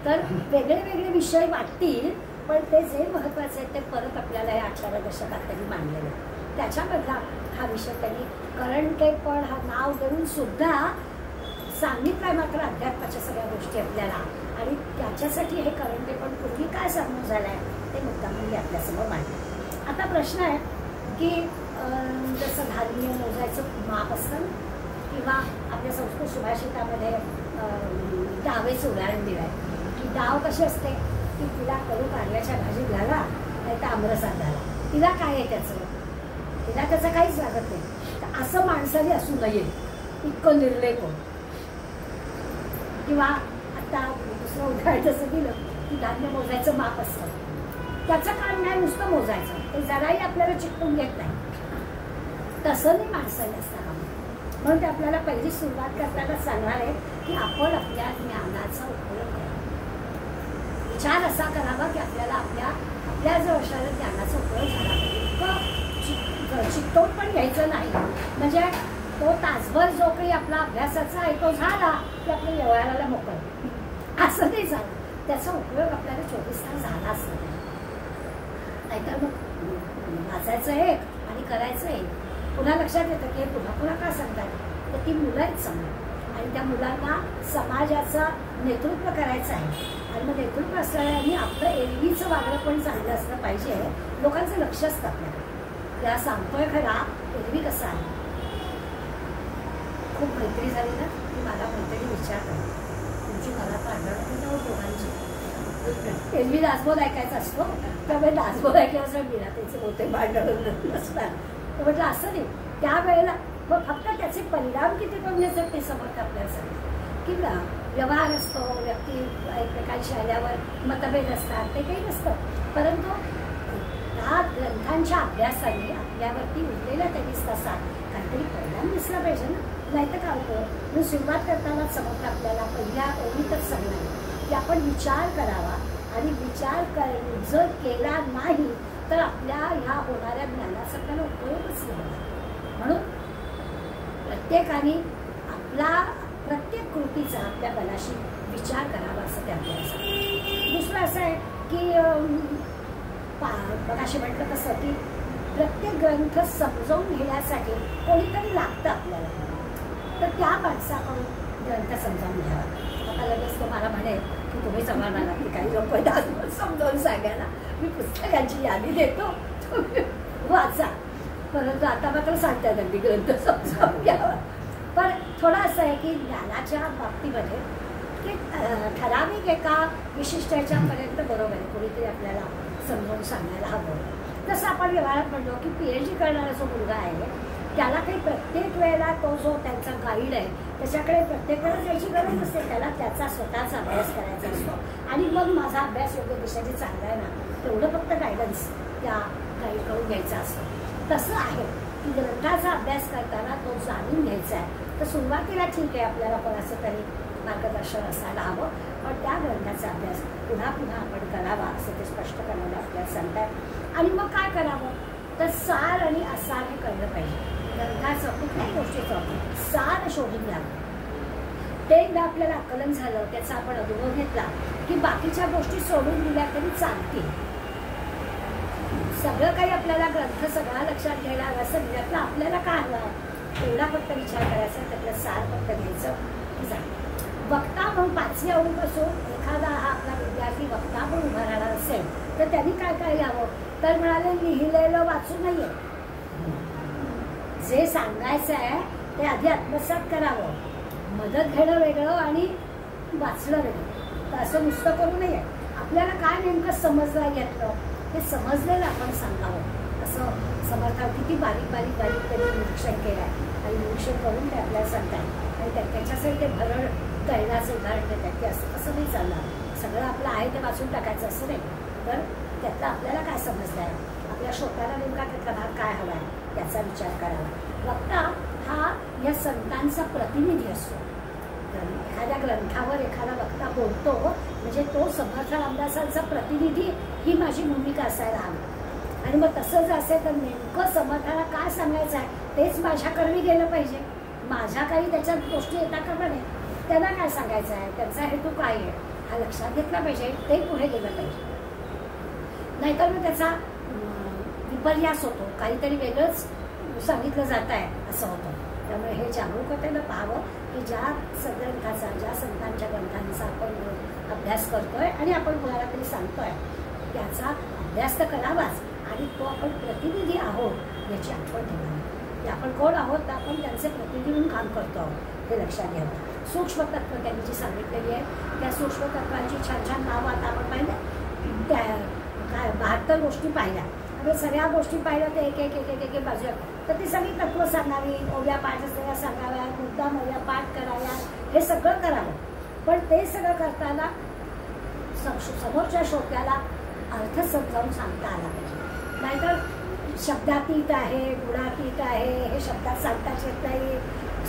तर वेगळे विषय वाटतील पण ते जे महत्वाचे आहेत ते परत आपल्याला या 18व्या दशकात त्यांनी मांडलेलं आहे. त्याच्यामधला हा विषय त्यांनी करंटेपण हा नाव देऊन सुद्धा सांगितलंय मात्र अध्यात्माच्या सगळ्या गोष्टी आपल्याला. आणि त्याच्यासाठी हे करंटेपण पूर्वी काय सांगून झालंय ते मुद्दाम मी आपल्यासमोर मांडलं. आता प्रश्न आहे की जसं धार्मिक मोजायचं माप असतं किंवा आपल्या संस्कृत सुभाषितामध्ये डावेचं उदाहरण दिलं आहे की डाव कशी असते की तिला कडू कारल्याच्या भाजीत घाला नाही तर आमरसात घाला, तिला काय आहे तिला त्याचं काहीच लागत नाही. तर असं माणसाने असू नये इतकं निर्लेप हो. किंवा आता दुसरं उदाहरण जसं दिलं की धान्य मोजायचं माप असतं, त्याचं काम नाही नुसतं मोजायचं, ते जराही आपल्याला चिकटून घेत नाही. तसं नाही माणसाने असतं काम. म्हणून ते आपल्याला पहिली सुरुवात करताना सांगणार आहे की आपण आपल्या ज्ञानाचा उपयोग करा. विचार असा करावा की आपल्याला आपल्या जो असणाऱ्या ज्ञानाचा उपयोग झाला पाहिजे. चिकटवून पण घ्यायचं नाही. म्हणजे तो तासभर जो काही आपला अभ्यासाचा आहे तो झाला की आपल्या व्यवहाराला मोकळ असं नाही झालं. त्याचा उपयोग आपल्याला 24 तास झाला असं नाहीतर मग वाचायचं एक आणि करायचं एक. पुन्हा लक्षात येतं की पुन्हा का सांगतात तर ती मुलं आहेत समोर आणि त्या मुलांना समाजाचं नेतृत्व करायचं आहे. आणि मग नेतृत्व असणाऱ्यांनी आपलं एरवीचं वागणं पण चांगलं असलं पाहिजे. लोकांचं लक्ष असतं आपल्याला. या सांगतोय खरा, एरवी कसा आहे. खूप मैत्री झाली ना की मला मैत्री विचारतात तुमची मला भांडणं होती दोघांची. एरवी दासबोध ऐकायचा असतो, त्यामुळे दासबोध ऐकल्यावर मी ना त्याचे मोठे भांडण नसतात. तर म्हटलं असं नाही, त्यावेळेला फक्त त्याचे परिणाम किती कमी असतात ते समजतं आपल्यासाठी. किंवा व्यवहार असतो, व्यक्ती एकमेकांशी आल्यावर मतभेद असतात, ते काही नसतं. परंतु त्या ग्रंथांच्या अभ्यासाने आपल्यावरती उरलेल्या 23 तासात काहीतरी परिणाम दिसला पाहिजे ना. नाही तर काय होतं, म्हणून सुरुवात करताना समजतं आपल्याला पहिल्या ओळीतच सांगणार की आपण विचार करावा आणि विचार जर केला नाही तर आपल्या ह्या होणाऱ्या ज्ञानाचा आपल्याला उपयोगच नाही. म्हणून प्रत्येकाने आपला प्रत्येक कृतीचा आपल्या मनाशी विचार करावा असं ते आपल्याला सांगतं. दुसरं असं आहे की मगाशी म्हटलं तसं की प्रत्येक ग्रंथ समजावून घेण्यासाठी कोणीतरी लागतं आपल्याला. तर त्या माणसाकडून ग्रंथ समजावून घ्यावा. आता लगेच तुम्हाला म्हणेल की तुम्ही समजणार की काही लोक समजावून सांगायला मी पुस्तकांची यादी देतो तुम्ही वाचा. परंतु आता मात्र सांगतात अगदी ग्रंथ समजावून घ्यावा. पण थोडं असं आहे की ज्ञानाच्या बाबतीमध्ये की ठराविक एका विशिष्ट ह्याच्यापर्यंत बरोबर आहे, कोणीतरी आपल्याला समजावून सांगायला हवं. जसं आपण व्यवहारात म्हणतो की PhD करणारा जो मुलगा आहे त्याला काही प्रत्येक वेळेला तो जो त्यांचा गाईड आहे त्याच्याकडे प्रत्येक वेळेला जायची गरज नसते. त्याला त्याचा स्वतःचा अभ्यास करायचा असतो आणि मग माझा अभ्यास योग्य दिशेने चांगला आहे ना तेवढं फक्त गायडन्स त्या गाईडकडून घ्यायचा असतो. तसं आहे की ग्रंथाचा अभ्यास करताना तो जाणून घ्यायचा आहे. तर सुरुवातीला ठीक आहे, आपल्याला कोणाचं तरी मार्गदर्शन असायला हवं, पण त्या ग्रंथाचा अभ्यास पुन्हा पुन्हा आपण करावा असं ते स्पष्ट करायला आपल्याला सांगतात. आणि मग काय करावं तर सार आणि असार हे कळलं पाहिजे. ग्रंथाचं कुठल्याही गोष्टीचं सार शोधून घ्यावं. ते एकदा आपल्याला आकलन झालं, त्याचा आपण अनुभव घेतला की बाकीच्या गोष्टी सोडून दिल्या तरी चालतील. सगळं काही आपल्याला ग्रंथ सगळा लक्षात घ्यायला असं त्यातलं आपल्याला काय हवं एवढा फक्त विचार करायचा, त्यातलं सार फक्त घ्यायचं की झालं. वक्ता म्हणून 5वी आवडीपासून एखादा हा आपला विद्यार्थी वक्ता म्हणून उभा राहणार असेल तर त्यांनी काय काय घ्यावं तर म्हणाले लिहिलेलं वाचू नये. जे सांगायचं आहे ते आधी आत्मसात करावं. मदत घेणं वेगळं आणि वाचणं वेगळं. तर असं नुसतं करू नये. आपल्याला काय नेमकं समजलं घेतलं ते समजलेलं आपण सांगावं. असं समर्थात किती बारीक बारीक बारीक त्यांनी निरीक्षण केलं आहे आणि निरीक्षण करून ते आपल्याला सांगतात आणि त्याच्यासाठी ते भरड तैलाचं उदाहरण देतात की असं कसं नाही चालणार. सगळं आपलं आहे ते वाचून टाकायचं असं नाही. तर त्यातलं आपल्याला काय समजलं आहे, आपल्या श्रोत्याला नेमका त्यातला भाग काय हवा आहे याचा विचार करावा. वक्ता हा या संतांचा प्रतिनिधी असतो. एखाद्या ग्रंथावर एखादा वक्ता बोलतो म्हणजे तो समर्थ रामदासांचा प्रतिनिधी ही माझी भूमिका असायला हवी. आणि मग तसं जर असेल तर नेमकं समर्थाला काय सांगायचं आहे तेच माझ्याकडे गेलं पाहिजे. माझ्या काही त्याच्यात गोष्टी येतात का पण त्यांना काय सांगायचं आहे, त्यांचा हेतू काय आहे हा लक्षात घेतला पाहिजे. ते पुढे गेलं पाहिजे. नाहीतर मग त्याचा विपर्यास होतो, काहीतरी वेगळंच सांगितलं जात आहे असं होतं. त्यामुळे हे जागरूकतेनं पाहावं की ज्या ग्रंथाचा ज्या संतांच्या ग्रंथांचा आपण अभ्यास करतोय आणि आपण कोणाला तरी सांगतोय त्याचा अभ्यास तर करावाच आणि तो आपण प्रतिनिधी आहोत याची आठवण ठेवावी. की आपण कोण आहोत तर आपण त्यांचे प्रतिनिधी म्हणून काम करतो आहोत हे लक्षात घ्यावं. सूक्ष्म तत्व त्यांनी जी सांगितलेली आहे त्या सूक्ष्म तत्वांची छान छान नावं आता आपण पाहिलं त्या काय 72 गोष्टी पाहिल्या. आणि सगळ्या गोष्टी पाहिल्या तर एक एक एक एक एक बाजूला तर ती सगळी तत्व सांगावी, ओव्या पाठ असलेल्या सांगाव्या, मुद्दाम ओव्या पाठ कराव्या, हे सगळं करावं. पण ते सगळं करताना समोरच्या श्रोत्याला अर्थ समजावून सांगता आला पाहिजे. नाहीतर शब्दातीत आहे, गुणातीत आहे, हे शब्दात सांगताच येत नाही,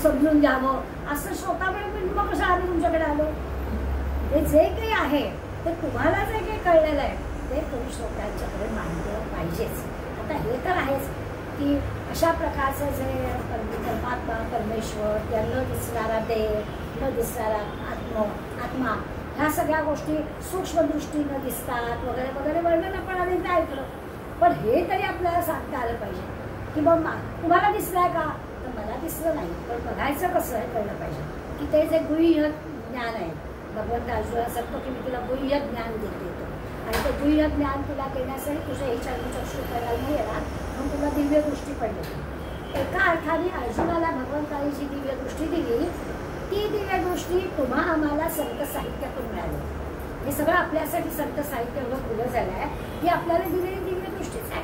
समजून घ्यावं असं श्रोता वेळ मग कसं आम्ही तुमच्याकडे आलो. हे जे काही आहे ते तुम्हाला जे काही कळलेलं आहे ते तुम्ही श्रोत्यांच्याकडे मांडलं पाहिजेच. आता हे तर आहेच की अशा प्रकारचं जे परमात्मा परमेश्वर त्या न दिसणारा देव, न दिसणारा आत्मा ह्या सगळ्या गोष्टी सूक्ष्मदृष्टीनं दिसतात वगैरे वगैरे वर्णन आपण आधी ते ऐकलं. पण हे तरी आपल्याला सांगता आलं पाहिजे की मग तुम्हाला दिसलाय का तर मला दिसलं नाही पण बघायचं कसं हे कळलं पाहिजे की ते जे गुह्य ज्ञान आहे भगवंत अर्जुनाला सांगतो की मी तुला गुह्य ज्ञान देते आणि ते गुह्य ज्ञान तुला देण्यासाठी तुझं हे चर्मचक्षु करायला नाही येणार, म्हणून तुला दिव्य दृष्टी पण देते. एका अर्थाने अर्जुनाला भगवंताने जी दिव्य दृष्टी दिली ती दिव्य दृष्टी तुम्हा आम्हाला संत साहित्यातून मिळाली. हे सगळं आपल्यासाठी संत साहित्य एवढं खुलं झालं आहे ही आपल्याला दिलेली दिव्य दृष्टीच आहे.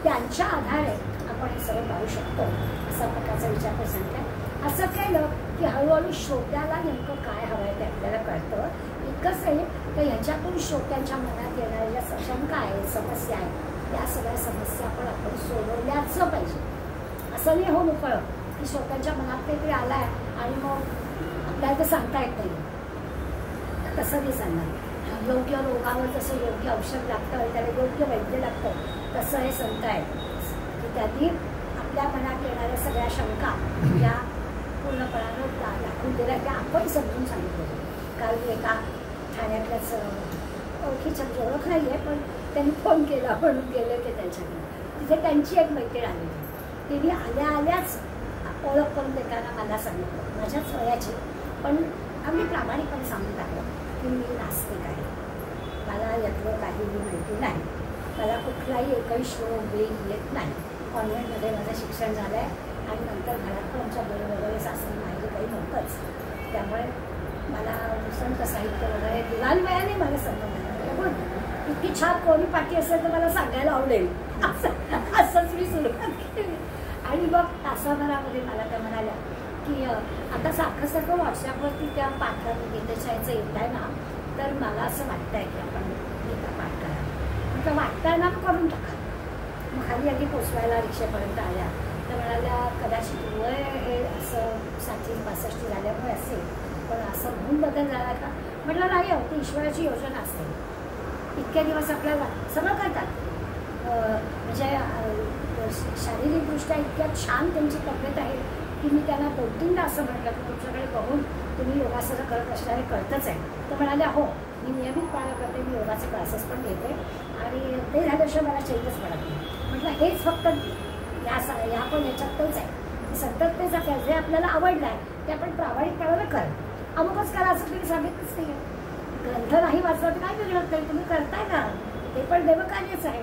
त्यांच्या आधारे आपण हे सगळं पाहू शकतो असा प्रकारचा विचार कर सांगताय. असं केलं की हळूहळू श्रोत्याला नेमकं काय हवं आहे ते आपल्याला कळतं. इतकंच आहे तर ह्याच्यातून श्रोत्यांच्या मनात येणाऱ्या ज्या शंका आहेत, समस्या आहेत, त्या सगळ्या समस्या आपण सोडवल्याच पाहिजे. असं नाही हो मोकळं की श्रोत्यांच्या मनात काहीतरी आलं आहे आणि मग आपल्याला तर सांगता येत नाही. तसं नाही सांगणार. योग्य रोगावर जसं योग्य औषध लागतं आणि त्याला योग्य वैद्य लागतं तसं हे संत आहे की त्यांनी आपल्या मनात येणाऱ्या सगळ्या शंका या पूर्णपणानं दाखवून दिल्या त्या आपण समजून सांगितलं. काल मी एका ठाण्यातल्याच ओळखीच्या ओळख नाही आहे पण त्यांनी फोन केला म्हणून गेले ते त्यांच्याकडे. तिथे त्यांची एक मैत्रीण आली. तिने आल्याच ओळख करून देताना मला सांगितलं माझ्याच वयाची पण आम्ही प्रामाणिकपणे सांगून टाकलं की मी नास्तिक आहे, मला यातलं काहीही माहिती नाही, मला कुठलाही एकही श्लोक वेग येत नाही. कॉन्व्हेंटमध्ये माझं शिक्षण झालं आहे आणि नंतर घरात पण आमच्या वगैरे सासरी माहिती काही नव्हतंच. त्यामुळे मला संत साहित्य वगैरे दिवाणवयाने मला संबंध नाही. पण इतकी छान कोणी पाठी असेल तर मला सांगायला आवडेल असंच मी सुरुवात केली. आणि मग तासाभरामध्ये मला त्या म्हणाल्या की आता सारखं व्हॉट्सॲपवरती त्या पाठला गीतेशाचं येत आहे ना तर मला असं वाटतं आहे की आपण गीता पाठ करा. म्हटलं वाटतं ना करून टाका. मग खाली आधी पोचवायला रिक्षेपर्यंत आल्या तर म्हणाल्या कदाचित वय हे असं 60-65 झाल्यामुळे असेल पण असं म्हणून बदल झाला का. म्हटलं नाही हो ती ईश्वराची योजना असते. इतक्या दिवस आपल्याला सगळं करतात म्हणजे शारीरिकदृष्ट्या इतक्या छान त्यांची तब्येत आहे की मी त्यांना 2-3दा असं म्हटलं की तुमच्याकडे बघून तुम्ही योगासनं करत असणारे कळतंच आहे. तर म्हणाल्या हो मी नियमितपणे करते, मी योगाचे क्लासेस पण घेते आणि ते झाल्याशिवाय मला चैतच पडत नाही. म्हटलं हेच फक्त या पण याच्यातच आहे सतततेचा काय जे आपल्याला आवडलं आहे ते आपण प्रामाणिकपणानं कर. अमुकच करा असं तुम्ही सांगितलंच नाही. ग्रंथ नाही वाचला तर काय बिघडत नाही, तुम्ही करताय ना ते पण देवकार्यच आहे.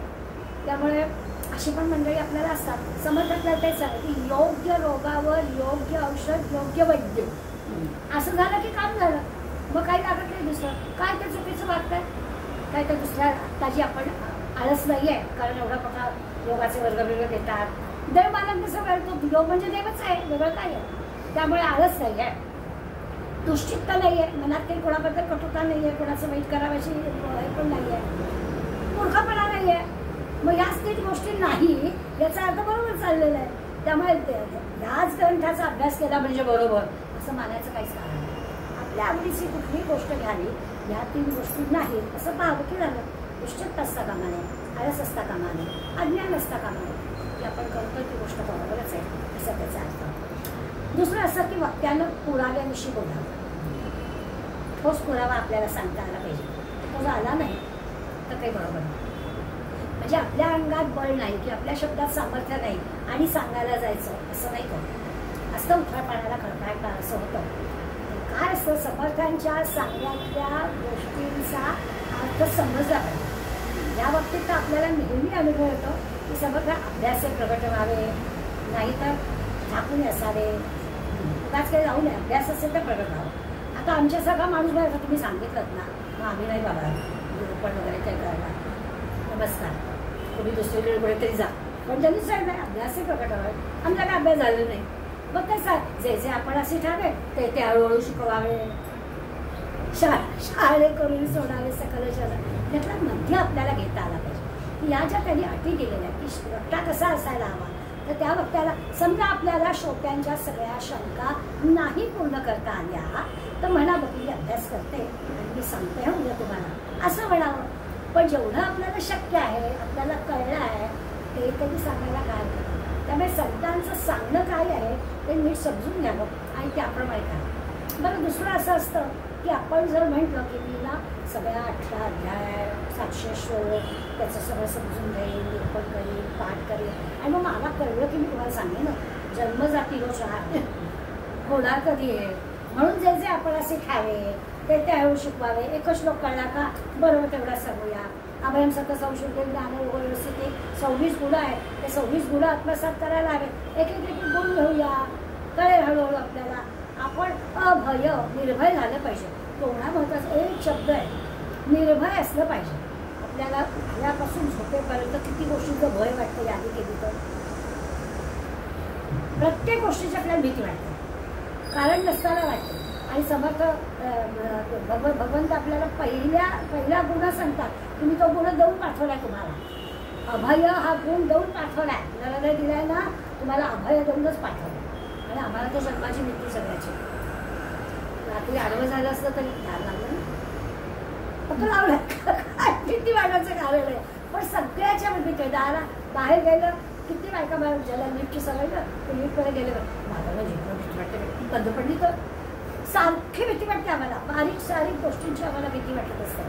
त्यामुळे अशी पण मंडळी आपल्याला असतात. समर्थातलं तेच आहे की योग्य रोगावर योग्य औषध योग्य वैद्य असं झालं की काम झालं. मग काही लागत नाही दुसरं काय ते चुकीचं वाटतंय काय तर दुसऱ्या आत्ताची आपण आळस नाही आहे कारण एवढा मोठा योगाचे वर्ग वेगळे देतात. देव मानत तसं करतो योग म्हणजे देवच आहे वेगळं काय आहे. त्यामुळे आळस नाही आहे, दुश्चित्त नाही आहे, मनात काही कोणाबद्दल कटुता नाही आहे, कोणाचं वाईट करावायची हे पण नाही आहे, मूर्खपणा नाही आहे. मग याच काही गोष्टी नाही याचा अर्थ बरोबर चाललेला आहे. त्यामुळे याच ग्रंथाचा अभ्यास केला म्हणजे बरोबर असं मानायचं काहीच कारण नाही. आपल्या आवडीची कुठलीही गोष्ट घ्यावी या 3 गोष्टी नाही असं पाहावं की झालं. दुश्चित्त असता कामा नये, आळस असता कामा नये, अज्ञान असता कामा नये की आपण करतो ती गोष्ट बरोबरच आहे असं त्याचा अर्थ. दुसरं असं की वक्त्यानं पुराव्याविषयी बोलावं. ठोस पुरावा आपल्याला सांगता आला पाहिजे. तो जर आला नाही तर काही बरोबर नाही. म्हणजे आपल्या अंगात बळ नाही की आपल्या शब्दात सामर्थ्य नाही आणि सांगायला जायचं असं नाही करत असतं. उथळ पाण्याला खळखळायला असं होतं. काय असतं समर्थांच्या सांगण्यातल्या गोष्टींचा अर्थ समजला पाहिजे. या बाबतीत तर आपल्याला नेहमी अनुभव येतो की समर्थ अभ्यासे प्रगट व्हावे नाहीतर झाकून असावे. उगाच काही जाऊ नये, अभ्यास असेल तर प्रगट व्हावं. आता आमच्या सगळा माणूस बघा तुम्ही सांगितलं ना मग आम्ही नाही बाबा निरूपण वगैरे काही करायला नमस्कार तुम्ही दुसरीकडे कुठेतरी जा पण त्यांनी सांगितलं नाही अभ्यासही प्रकट व्हावे. आमचा काय अभ्यास झाला नाही. मग ते जे जे आपण असे ठावे ते हळूहळू शिकवावे, शाळे करून सोडावे सकल त्यातला मध्य आपल्याला घेता आला पाहिजे. या ज्या त्यांनी अटी दिलेल्या की वक्ता कसा असायला हवा तर त्या वक्त्याला समजा आपल्याला श्रोत्यांच्या सगळ्या शंका नाही पूर्ण करता आल्या तर म्हणा बघ मी अभ्यास करते आणि मी सांगते उद्या तुम्हाला असं म्हणावं. पण जेवढं आपल्याला शक्य आहे आपल्याला कळलं आहे ते कधी सांगायला काय हरकत. त्यामुळे संतांचं सांगणं काय आहे ते नीट समजून घ्यावं आणि त्याप्रमाणे करावं. बरं दुसरं असं असतं की आपण जर म्हटलं की मी ना सगळ्या 18 अध्याय 700 श्लोक त्याचं सगळं समजून घेईन, निरूपण करीन, पाठ करीन आणि मग मला कळलं की मी तुम्हाला सांगेन जन्मजाती होणार कधी आहे म्हणून जे जे आपण असे खावे ते ते हळू शिकवावे. एकच श्लोक कळला का बरोबर तेवढा सांगूया. अभयम सत संशुद्ध ज्ञान योग व्यवस्थित 26 गुण आहेत. ते 26 गुण आत्मसात करायला हवे. एक एक एक गुण घेऊया. कळेल हळूहळू आपल्याला. आपण अभय निर्भय झालं पाहिजे. एवढा महत्वाचा एक शब्द आहे, निर्भय असलं पाहिजे. आपल्याला यापासून झोपेपर्यंत किती गोष्टीचं भय वाटतं यादी केली तर. प्रत्येक गोष्टीची आपल्याला भीती वाटते, कारण नसताना वाटते. आणि समर्थ भगवंत आपल्याला पहिला गुण सांगतात. तुम्ही तो गुण देऊन पाठवलाय तुम्हाला. अभय हा गुण देऊन पाठवलाय. नरदय दिलाय ना, तुम्हाला अभय देऊनच पाठवलं. आणि आम्हाला तो जन्माची मृत्यू सगळ्याची. रात्री आडवं झालं असतं तरी ध्यान लागलं ना, फक्त लावलं. काय भीती वाटायचं कारण आहे. पण सगळ्याच्या भीती. दारा बाहेर गेलं, किती बायका बाहेर ज्याला लिफ्टची सवय ना, ते लिफ्टमध्ये गेलं माझ्याला झेपलं भीती वाटते. बंद पडली तर सारखी भीती वाटते आम्हाला. बारीक सारीक गोष्टींची आम्हाला भीती वाटत असते.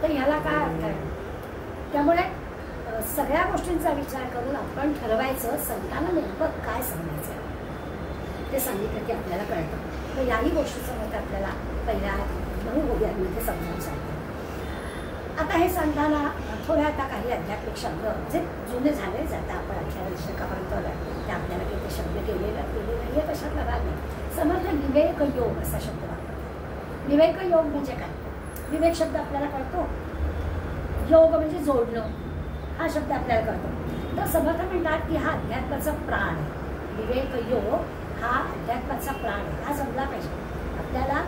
तर ह्याला काय अर्थ आहे? त्यामुळे सगळ्या गोष्टींचा विचार करून आपण ठरवायचं संतांना नेमकं काय सांगायचं ते सांगितलं की आपल्याला कळतं. तर याही गोष्टीचं मत आपल्याला पहिल्या 9 गोव्यांमध्ये समजावून सांगतो. आता हे सांगताना थोड्या आता काही आध्यात्मिक शब्द जे जुने झाले जाता आपण 18 दशकापर्यंत ते आपल्याला काही शब्द केले नाही आहे तशातला भाग नाही. समर्थ विवेक योग असा शब्द वापरतात. विवेक योग म्हणजे काय? विवेक शब्द आपल्याला कळतो. योग म्हणजे जोडणं हा शब्द आपल्याला कळतो. तर समर्थ म्हणतात की हा अध्यात्माचा प्राण आहे. विवेक योग हा अध्यात्माचा प्राण आहे. हा समजला पाहिजे. आपल्याला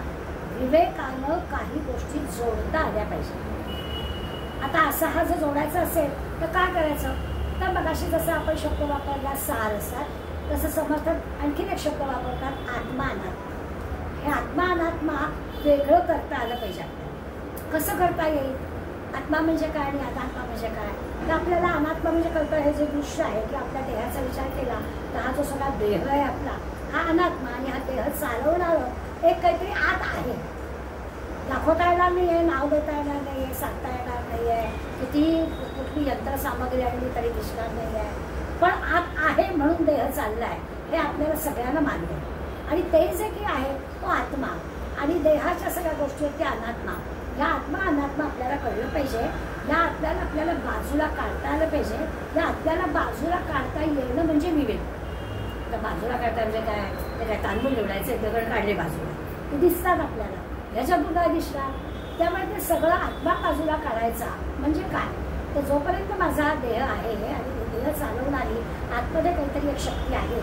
विवेकानं काही गोष्टी जोडता आल्या पाहिजे. आता असा हा जर जोडायचा असेल तर काय करायचं? तर मगाशी जसं आपण शब्द वापरला सार असतात, तसं समर्थक आणखीन एक शब्द वापरतात आत्मा अनात्मा. हे आत्मा अनात्मा वेगळं करता आलं पाहिजे आपल्याला. कसं करता येईल? आत्मा म्हणजे काय आणि अनात्मा म्हणजे काय? तर आपल्याला अनात्मा म्हणजे कळतं हे जे दृश्य आहे की आपल्या देहाचा विचार केला तर हा जो सगळा देह आहे आपला हा अनात्मा. आणि हा देह चालवणारं एक काहीतरी आत आहे. दाखवता येणार नाही आहे, नाव देता येणार नाही आहे, सांगता येणार नाही आहे, किती कुठली यंत्रसामग्री आणली तरी दिसणार नाही आहे. पण आत आहे म्हणून देह चालला आहे हे आपल्याला सगळ्यांना मान्य आहे. आणि ते जे की आहे तो आत्मा आणि देहाच्या सगळ्या गोष्टी आहेत त्या अनात्मा. या आत्मा अनात्मा आपल्याला कळलं पाहिजे. या आपल्याला बाजूला काढता आलं पाहिजे. या आपल्याला बाजूला काढता येणं म्हणजे विवेक. तर बाजूला काढता म्हणजे काय? ते काय तांदूळ निवडायचे दगड काढले बाजूला ते दिसतात आपल्याला. ह्याच्यातून काय दिसणार? त्यामुळे ते सगळं आत्मा बाजूला काढायचा म्हणजे काय? तर जोपर्यंत माझा देह आहे आणि देह चालवणारी आतमध्ये काहीतरी एक शक्ती आहे,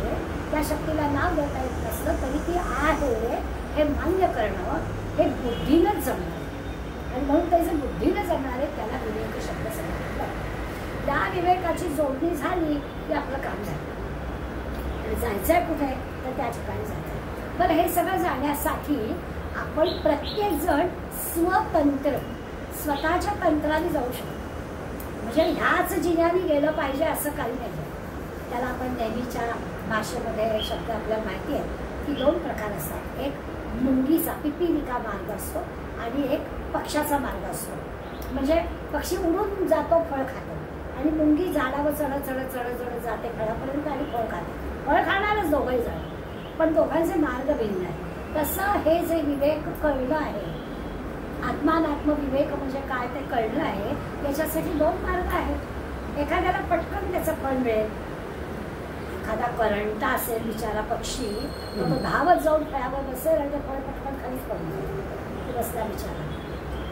त्या शक्तीला नाव देता येत नसलं तरी ती आहे हे मान्य करणं हे बुद्धीनंच जमणार. आणि म्हणून ते जे बुद्धीनं जमणार आहे त्याला विवेक शब्द सांगितलं. त्या विवेकाची जोडणी झाली की आपलं काम झालं. आणि जायचंय कुठे तर त्या ठिकाणी जायचं. बरं, हे सगळं जाण्यासाठी आपण प्रत्येक जण स्वतंत्र स्वतःच्या तंत्राने जाऊ शकतो. म्हणजे ह्याच जिन्याने गेलं पाहिजे असं काही नाही. त्याला आपण नेहमीच्या भाषेमध्ये शब्द आपल्याला माहिती आहे की 2 प्रकार असतात. एक मुंगीचा पिपिलिका मार्ग असतो आणि एक पक्षाचा मार्ग असतो. म्हणजे पक्षी उडून जातो, फळ खातो आणि मुंगी झाडावर चढत चढत चढत चढत जाते फळापर्यंत आणि फळ खाते. फळ खाणारच दोघंही जण, पण दोघांचे मार्ग भिन्न आहे. तसं हे जे विवेक कळलं आहे, आत्मानात्म विवेक म्हणजे काय ते कळलं आहे, याच्यासाठी 2 मार्ग आहेत. एखाद्याला पटकन त्याचं फळ मिळेल. एखादा करंटा असेल बिचारा पक्षी, तो धावत जाऊन फळावर बसेल आणि ते फळ पटकन खालीच पडून जाईल. बसला बिचारा.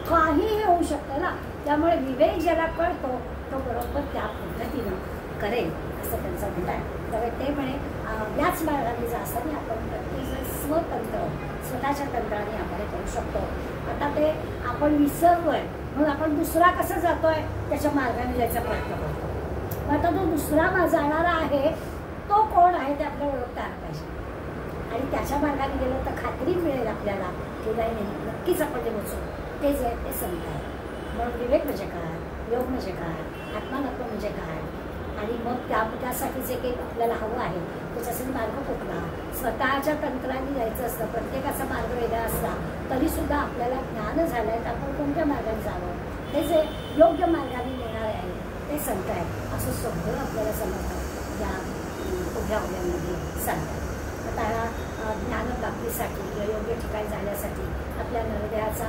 काहीही होऊ शकतं ना. त्यामुळे विवेक ज्याला कळतो तो बरोबर त्या पद्धतीनं करेल असं त्यांचं म्हणणं आहे. तर ते म्हणे याच मार्गाने जा असताना आपण प्रत्येकजण स्वतंत्र स्वतःच्या तंत्राने आपण करू शकतो. आता ते आपण विसरलोय म्हणून आपण दुसरा कसं जातोय त्याच्या मार्गाने जायचा प्रयत्न करतो. आता तो दुसरा जाणारा आहे तो कोण आहे ते आपल्याला ओळखता आलं पाहिजे. आणि त्याच्या मार्गाने गेलं तर खात्री मिळेल आपल्याला की नाही नक्कीच आपण जे बोलतो ते जे ते संत आहे. म्हणून विवेक म्हणजे काय, योग म्हणजे काय, आत्मानत्व म्हणजे काय, आणि मग त्यासाठी जे काही आपल्याला हवं आहे त्याच्यासाठी मार्ग कुठला. स्वतःच्या तंत्राने जायचं असतं. प्रत्येकाचा मार्ग वेगळा असला तरीसुद्धा आपल्याला ज्ञान झालं आहे तर आपण कोणत्या मार्गाने जावं, ते जे योग्य मार्गाने येणारे आहे ते संत आहेत असं सगळं आपल्याला समजतं या उभ्या उभ्यामध्ये सांगतात. आता ज्ञानप्राप्ती प्राप्तीसाठी किंवा योग्य ठिकाणी जाण्यासाठी आपल्या नरदेहाचा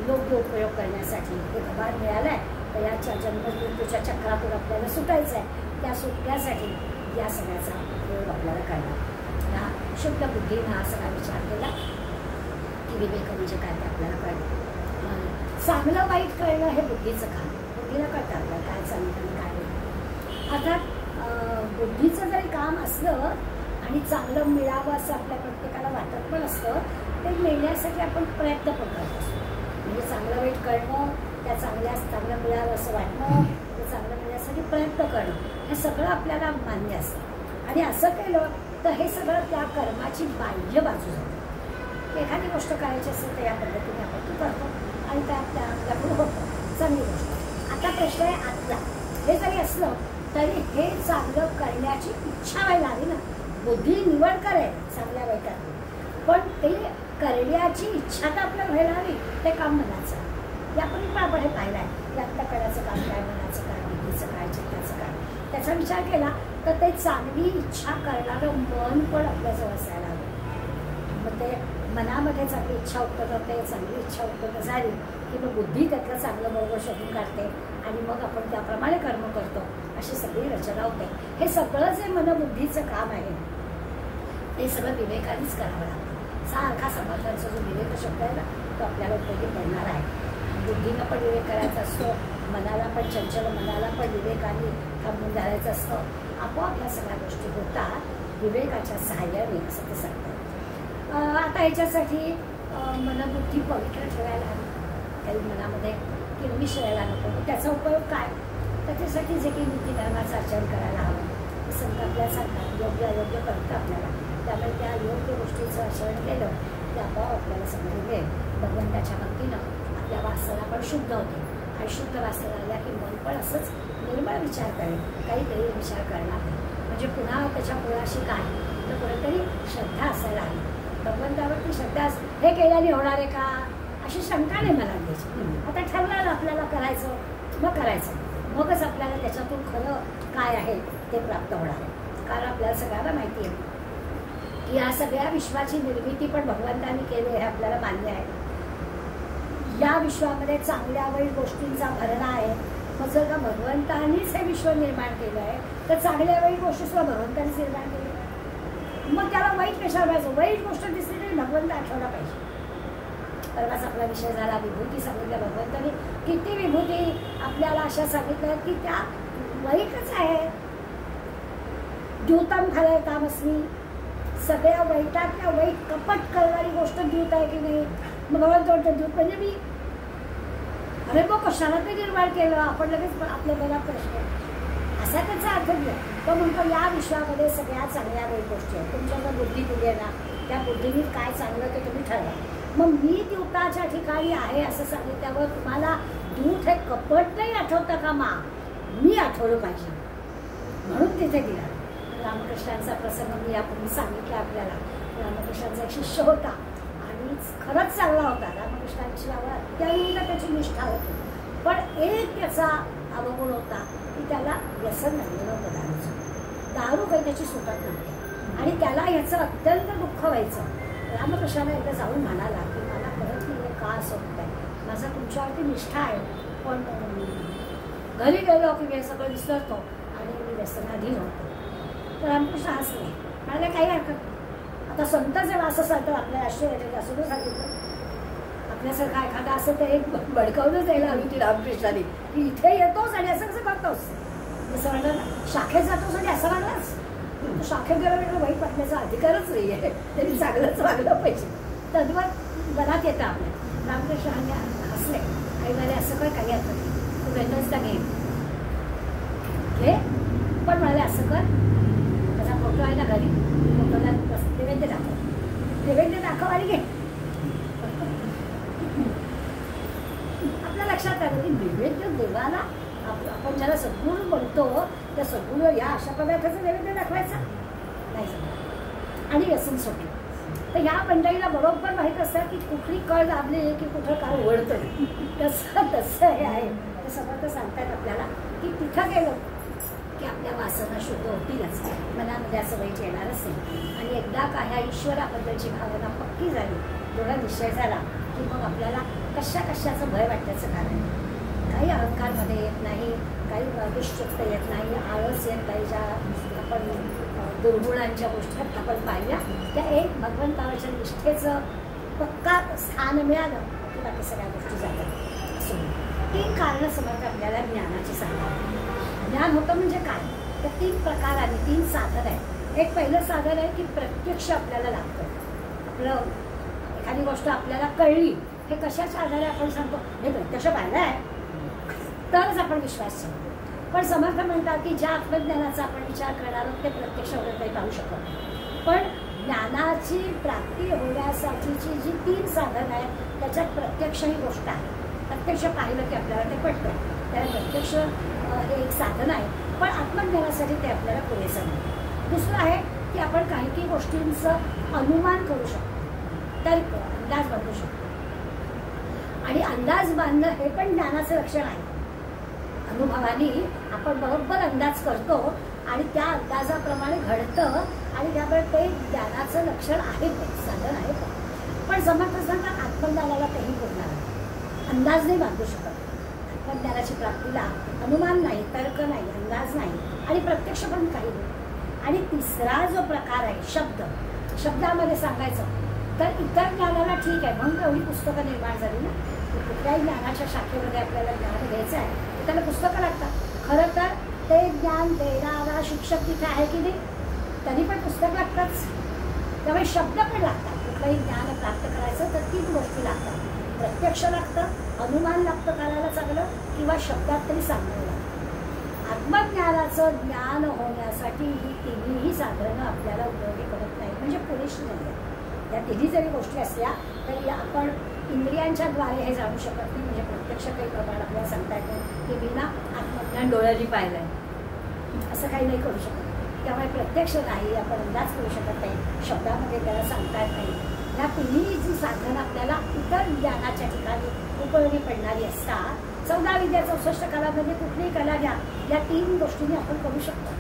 योग्य उपयोग करण्यासाठी हे गबाळ मिळालं आहे. तर याच्या जन्ममृत्यूच्या चक्रातून आपल्याला सुटायचं आहे. त्या सुटण्यासाठी या सगळ्याचा उपयोग आपल्याला करणार. ह्या शुद्ध बुद्धीनं हा सगळा विचार केला की विवेक म्हणजे काय ते आपल्याला कळलं. चांगलं वाईट कळणं हे बुद्धीचं काम. बुद्धीला कळतं आपल्याला काय चांगलं आणि काय नाही. अर्थात बुद्धीचं जरी काम असलं आणि चांगलं मिळावं असं आपल्या प्रत्येकाला वाटत पण असतं, ते मिळण्यासाठी आपण प्रयत्न पण करत असतो. म्हणजे चांगलं वाईट कळणं, त्या चांगलं मिळावं असं वाटणं, ते चांगलं मिळण्यासाठी प्रयत्न करणं, हे सगळं आपल्याला मान्य असतं. आणि असं केलं तर हे सगळं त्या कर्माची बाह्य बाजू जाते. एखादी गोष्ट करायची असेल तर या पद्धतीने आपण ती करतो आणि त्या आपल्याकडून होतं, चांगली गोष्ट. आता प्रश्न आहे आतला. हे जरी असलं तरी हे चांगलं करण्याची इच्छा व्हायला हवी ना. बुद्धी निवड करेल चांगल्या वाईटातून, पण ते करण्याची इच्छा तर आपल्याला व्हायला हवी. ते काम मनाचं. यापूर्वी पण आपण हे पाहिलं आहे की अंतःकरणाचं काम काय, मनाचं काय, बुद्धीचं काय, चित्ताचं काय. त्याचा विचार केला तर ते चांगली इच्छा करणारं मन पण आपल्याजवळ असायला हवं. मग ते मनामध्ये चांगली इच्छा उत्पन्न होते. चांगली इच्छा उत्पन्न झाली की मग बुद्धी त्यातलं चांगलं बरोबर शोधून काढते आणि मग आपण त्याप्रमाणे कर्म करतो. अशी सगळी रचना होते. हे सगळं जे मनबुद्धीचं काम आहे ते सगळं विवेकानेच करावं लागतं. सारखा समर्थांचा जो विवेक शब्द आहे ना, तो आपल्याला उपयोगी पडणार आहे. बुद्धीनं पण विवेक करायचा असतो, मनाला पण, चंचल मनाला पण विवेकाने थांबून धरायचं असतं. आपोआप या सगळ्या गोष्टी होतात विवेकाच्या सहाय्याने, असं ते सांगतात. आता ह्याच्यासाठी मनबुद्धी पवित्र ठेवायला हवी. काही मनामध्ये किरमिश राहायला नको. त्याचा उपयोग काय? त्याच्यासाठी जे काही नीतिधर्माचं आचरण करायला हवं. संत आपल्याला सांगतात योग्य अयोग्य कळतं आपल्याला. त्यामुळे त्या योग्य गोष्टीचं आचरण केलं की आपोआप आपल्याला समजून मिळेल. भगवंताच्या भक्तीनं आपल्या वासना पण शुद्ध होते आणि शुद्ध वासना आल्या की मन पण असंच निर्मळ विचार करेल, काही विचार करणार नाही. म्हणजे पुन्हा त्याच्या मुळाशी काय तर कुठेतरी श्रद्धा असायला हवी. भगवंतावरती श्रद्धा हे केल्याने होणार आहे का अशी शंका नाही मला द्यायची. आता ठरलं आपल्याला करायचं, मग करायचं. मगच आपल्याला त्याच्यातून खरं काय आहे ते प्राप्त होणार आहे. कारण आपल्याला सगळ्यांना माहिती आहे की या सगळ्या विश्वाची निर्मिती पण भगवंतांनी केली हे आपल्याला मान्य आहे. या विश्वामध्ये चांगल्या वाईट गोष्टींचा भरणा आहे. मग जर का भगवंतांनीच हे विश्व निर्माण केलं आहे तर चांगल्या वाईट गोष्टी सुद्धा भगवंतांनीच निर्माण केली. मग त्याला वाईट कशाला पाहिजे? वाईट गोष्ट दिसली तरी भगवंत आठवला पाहिजे. परवाच आपला विषय झाला विभूती सांगितल्या भगवंतांनी. किती विभूती आपल्याला अशा सांगितल्या की त्या वाईटच आहे. द्यूतम खरंय तामस्मी. सगळ्या वाईटातल्या वाईट कपट करणारी गोष्ट द्यूत आहे की नाही. मग भगवंत म्हणतो द्यूत म्हणजे मी. अरे मग कशाला ते निर्माण केलं? आपण लगेच आपल्या मनात प्रश्न असा त्याचा अर्थ दिला. तो म्हणतो या विश्वामध्ये सगळ्या चांगल्या वाईट गोष्टी आहेत. तुमच्याकडे बुद्धी दिली आहे ना, त्या बुद्धीने काय चांगलं ते तुम्ही ठरवा. मग मी द्यूताच्या ठिकाणी आहे असं सांगितल्यावर तुम्हाला द्यूत हे कपट नाही आठवतं का? मी आठवलं पाहिजे म्हणून तिथे दिला. रामकृष्णांचा प्रसंग मी यापूर्वी सांगितला आपल्याला. रामकृष्णांचा एक शिष्य होता आणि खरंच चांगला होता. रामकृष्णांच्यावर अत्यंत त्याची निष्ठा होती. पण एक त्याचा अवगुण होता की त्याला व्यसन लागलेलं होतं दारूचं. दारू काही त्याची सुटत नव्हती आणि त्याला याचं अत्यंत दुःख व्हायचं. रामकृष्णाला एकदा जाऊन म्हणाला की मला परत नाही का असं होत आहे, माझा तुमच्यावरती निष्ठा आहे, पण घरी गेलो की मी सगळं विसरतो आणि मी व्यसनाधीन होतो. तर रामकृष्ण हसले, म्हणाले काही हरकत नाही. आता संत जेव्हा असं सांगतात आपल्या राष्ट्रीय असं तर सांगितलं आपल्यासारखा एखादा असं तर एक बडकावूनच द्यायला हवी ती रामकृष्णाने की इथे येतोस आणि असं कसं करतोस. जसं म्हणलं ना शाखेत जातोस आणि असं लागलाच. शाखेत गेला वेळेला वाईट वाटण्याचा अधिकारच नाही आहे. त्यांनी चांगलंच वागलं पाहिजे. तद्वत मनात येतं आपल्या. रामकृष्ण हसले आई म्हणे असं काय काही हरकत नाही, तू वेतनच का घे. पण म्हणाले असं कर, त्याचा फोटो आहे ना घरी, फोटोला नैवेद्य दाखव, नैवेद्य दाखव आणि घे. आपल्या लक्षात आलं की नैवेद्य देवाला आपण ज्याला सद्गुरू म्हणतो त्या सद्गुरू या अशा पदार्थाचं नैवेद्य दाखवायचा नाही जमत आणि व्यसन सोडलं. तर ह्या मंडळीला बरोबर माहीत असतं की कुठली कळ दाबली की कुठं काय ओढतं. तसं हे आहे. ते समर्थ सांगतात आपल्याला की तिथं गेलं की आपल्या वासना शुद्ध होतीलच, मनामध्ये असं वाईट येणारच नाही. आणि एकदा का ह्या ईश्वराबद्दलची भावना पक्की झाली, थोडा निश्चय झाला की मग आपल्याला कशाचं भय वाटण्याचं कारण नाही. काही अहंकारमध्ये येत नाही, काही दुष्टता येत नाही, आळस येत नाही. ज्या आपण दुर्गुणांच्या गोष्टी आपण पाहिल्या त्या एक भगवंताच्या निष्ठेचं पक्का स्थान मिळालं की बाकी सगळ्या गोष्टी जातात. असं 3 कारणं समर्थ आपल्याला ज्ञानाची सांगतात. ज्ञान होतं म्हणजे काय, तर 3 प्रकाराने 3 साधन आहे. एक पहिलं साधन आहे की प्रत्यक्ष आपल्याला लागतं. आपलं एखादी गोष्ट आपल्याला कळली, हे कशाच्या आधारे आपण सांगतो, हे प्रत्यक्ष पाहिलं आहे तरच आपण विश्वास ठेवतो. पण समर्थ म्हणतात की ज्या आत्मज्ञानाचा आपण विचार करणार आहोत ते प्रत्यक्ष वगैरे काही पाहू शकत नाही. पण ज्ञानाची प्राप्ती होण्यासाठीची जी 3 साधन आहेत त्याच्यात प्रत्यक्ष ही गोष्ट आहे. प्रत्यक्ष पाहिलं की आपल्याला ते पटतं, त्याला प्रत्यक्ष हे एक साधन आहे. पण आत्मज्ञानासाठी ते आपल्याला पुरेसं नाही. दुसरं आहे की आपण काही गोष्टींचं अनुमान करू शकतो, तर्क अंदाज बांधू शकतो. आणि अंदाज बांधणं हे पण ज्ञानाचं लक्षण आहे. अनुभवाने आपण बरोबर अंदाज करतो आणि त्या अंदाजाप्रमाणे घडतं आणि त्यामुळे ते ज्ञानाचं लक्षण आहे, ते साधन आहे. पण समर्थ सांगतात आत्मज्ञानाला तेही पुरणार आहे. अंदाज नाही बांधू शकत. आत्मज्ञानाची प्राप्तीला अनुमान नाही, तर्क नाही, अंदाज नाही आणि प्रत्यक्ष पण काही नाही. आणि तिसरा जो प्रकार आहे शब्दामध्ये सांगायचं तर इतर ज्ञानाला ठीक आहे, म्हणून एवढी पुस्तकं निर्माण झाली ना. कुठल्याही ज्ञानाच्या शाखेमध्ये आपल्याला ज्ञान घ्यायचं आहे त्याला पुस्तकं लागतात. खरं तर ते ज्ञान देणारा शिक्षक तिथे आहे की नाही, तरी पण पुस्तक लागतंच. त्यामुळे शब्द पण लागतात. कुठलंही ज्ञान प्राप्त करायचं तर 3 गोष्टी लागतात. प्रत्यक्ष लागतं, अनुमान लागतं करायला चांगलं, किंवा शब्दात तरी सांगायला लागतं. आत्मज्ञानाचं ज्ञान होण्यासाठी ही 3ही साधनं आपल्याला उपयोगी पडत नाही, म्हणजे पुरेशी नाही आहे. या 3ही जरी गोष्टी असल्या तरी आपण इंद्रियांच्या द्वारे हे जाणू शकत नाही. म्हणजे प्रत्यक्ष काही प्रमाण आपल्याला सांगता येतं की बिना आत्मज्ञान डोळ्यांनी पाहिलं आहे असं काही नाही करू शकत. त्यामुळे प्रत्यक्ष नाही, आपण अंदाज करू शकत नाही, शब्दामध्ये त्याला सांगता येत नाही. या 3ही जी साधनं आपल्याला इतर ज्ञानाच्या ठिकाणी उपयोगी पडणारी असतात. 14 विद्या 64 कलामध्ये कुठलीही कला घ्या, या 3 गोष्टींनी आपण करू शकतो.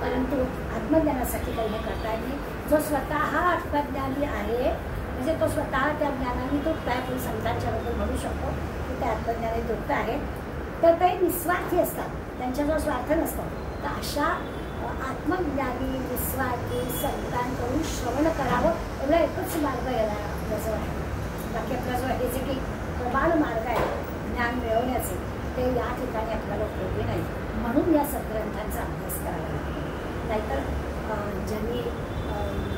परंतु आत्मज्ञानासाठी काही हे करता येत नाही. जो स्वतः आत्मज्ञानी आहे म्हणजे तो स्वतः त्या ज्ञानाने तुटत आहे. आपण संतांच्याबद्दल म्हणू शकतो की त्या आत्मज्ञानाने तुटत आहे, तर ते निस्वार्थी असतात, त्यांच्याजवळ स्वार्थ नसतो. तर अशा आत्मज्ञानी निस्वार्थी संतांकडून श्रवण करावं, एवढा एकच मार्ग याला आपल्याजवळ आहे. बाकी आपल्याजवळ हे जे काही प्रमाण मार्ग आहे ज्ञान मिळवण्याचे ते या ठिकाणी आपल्याला उपयोगी नाही. म्हणून या सद्ग्रंथांचा अभ्यास करावा लागतो. नाहीतर ज्यांनी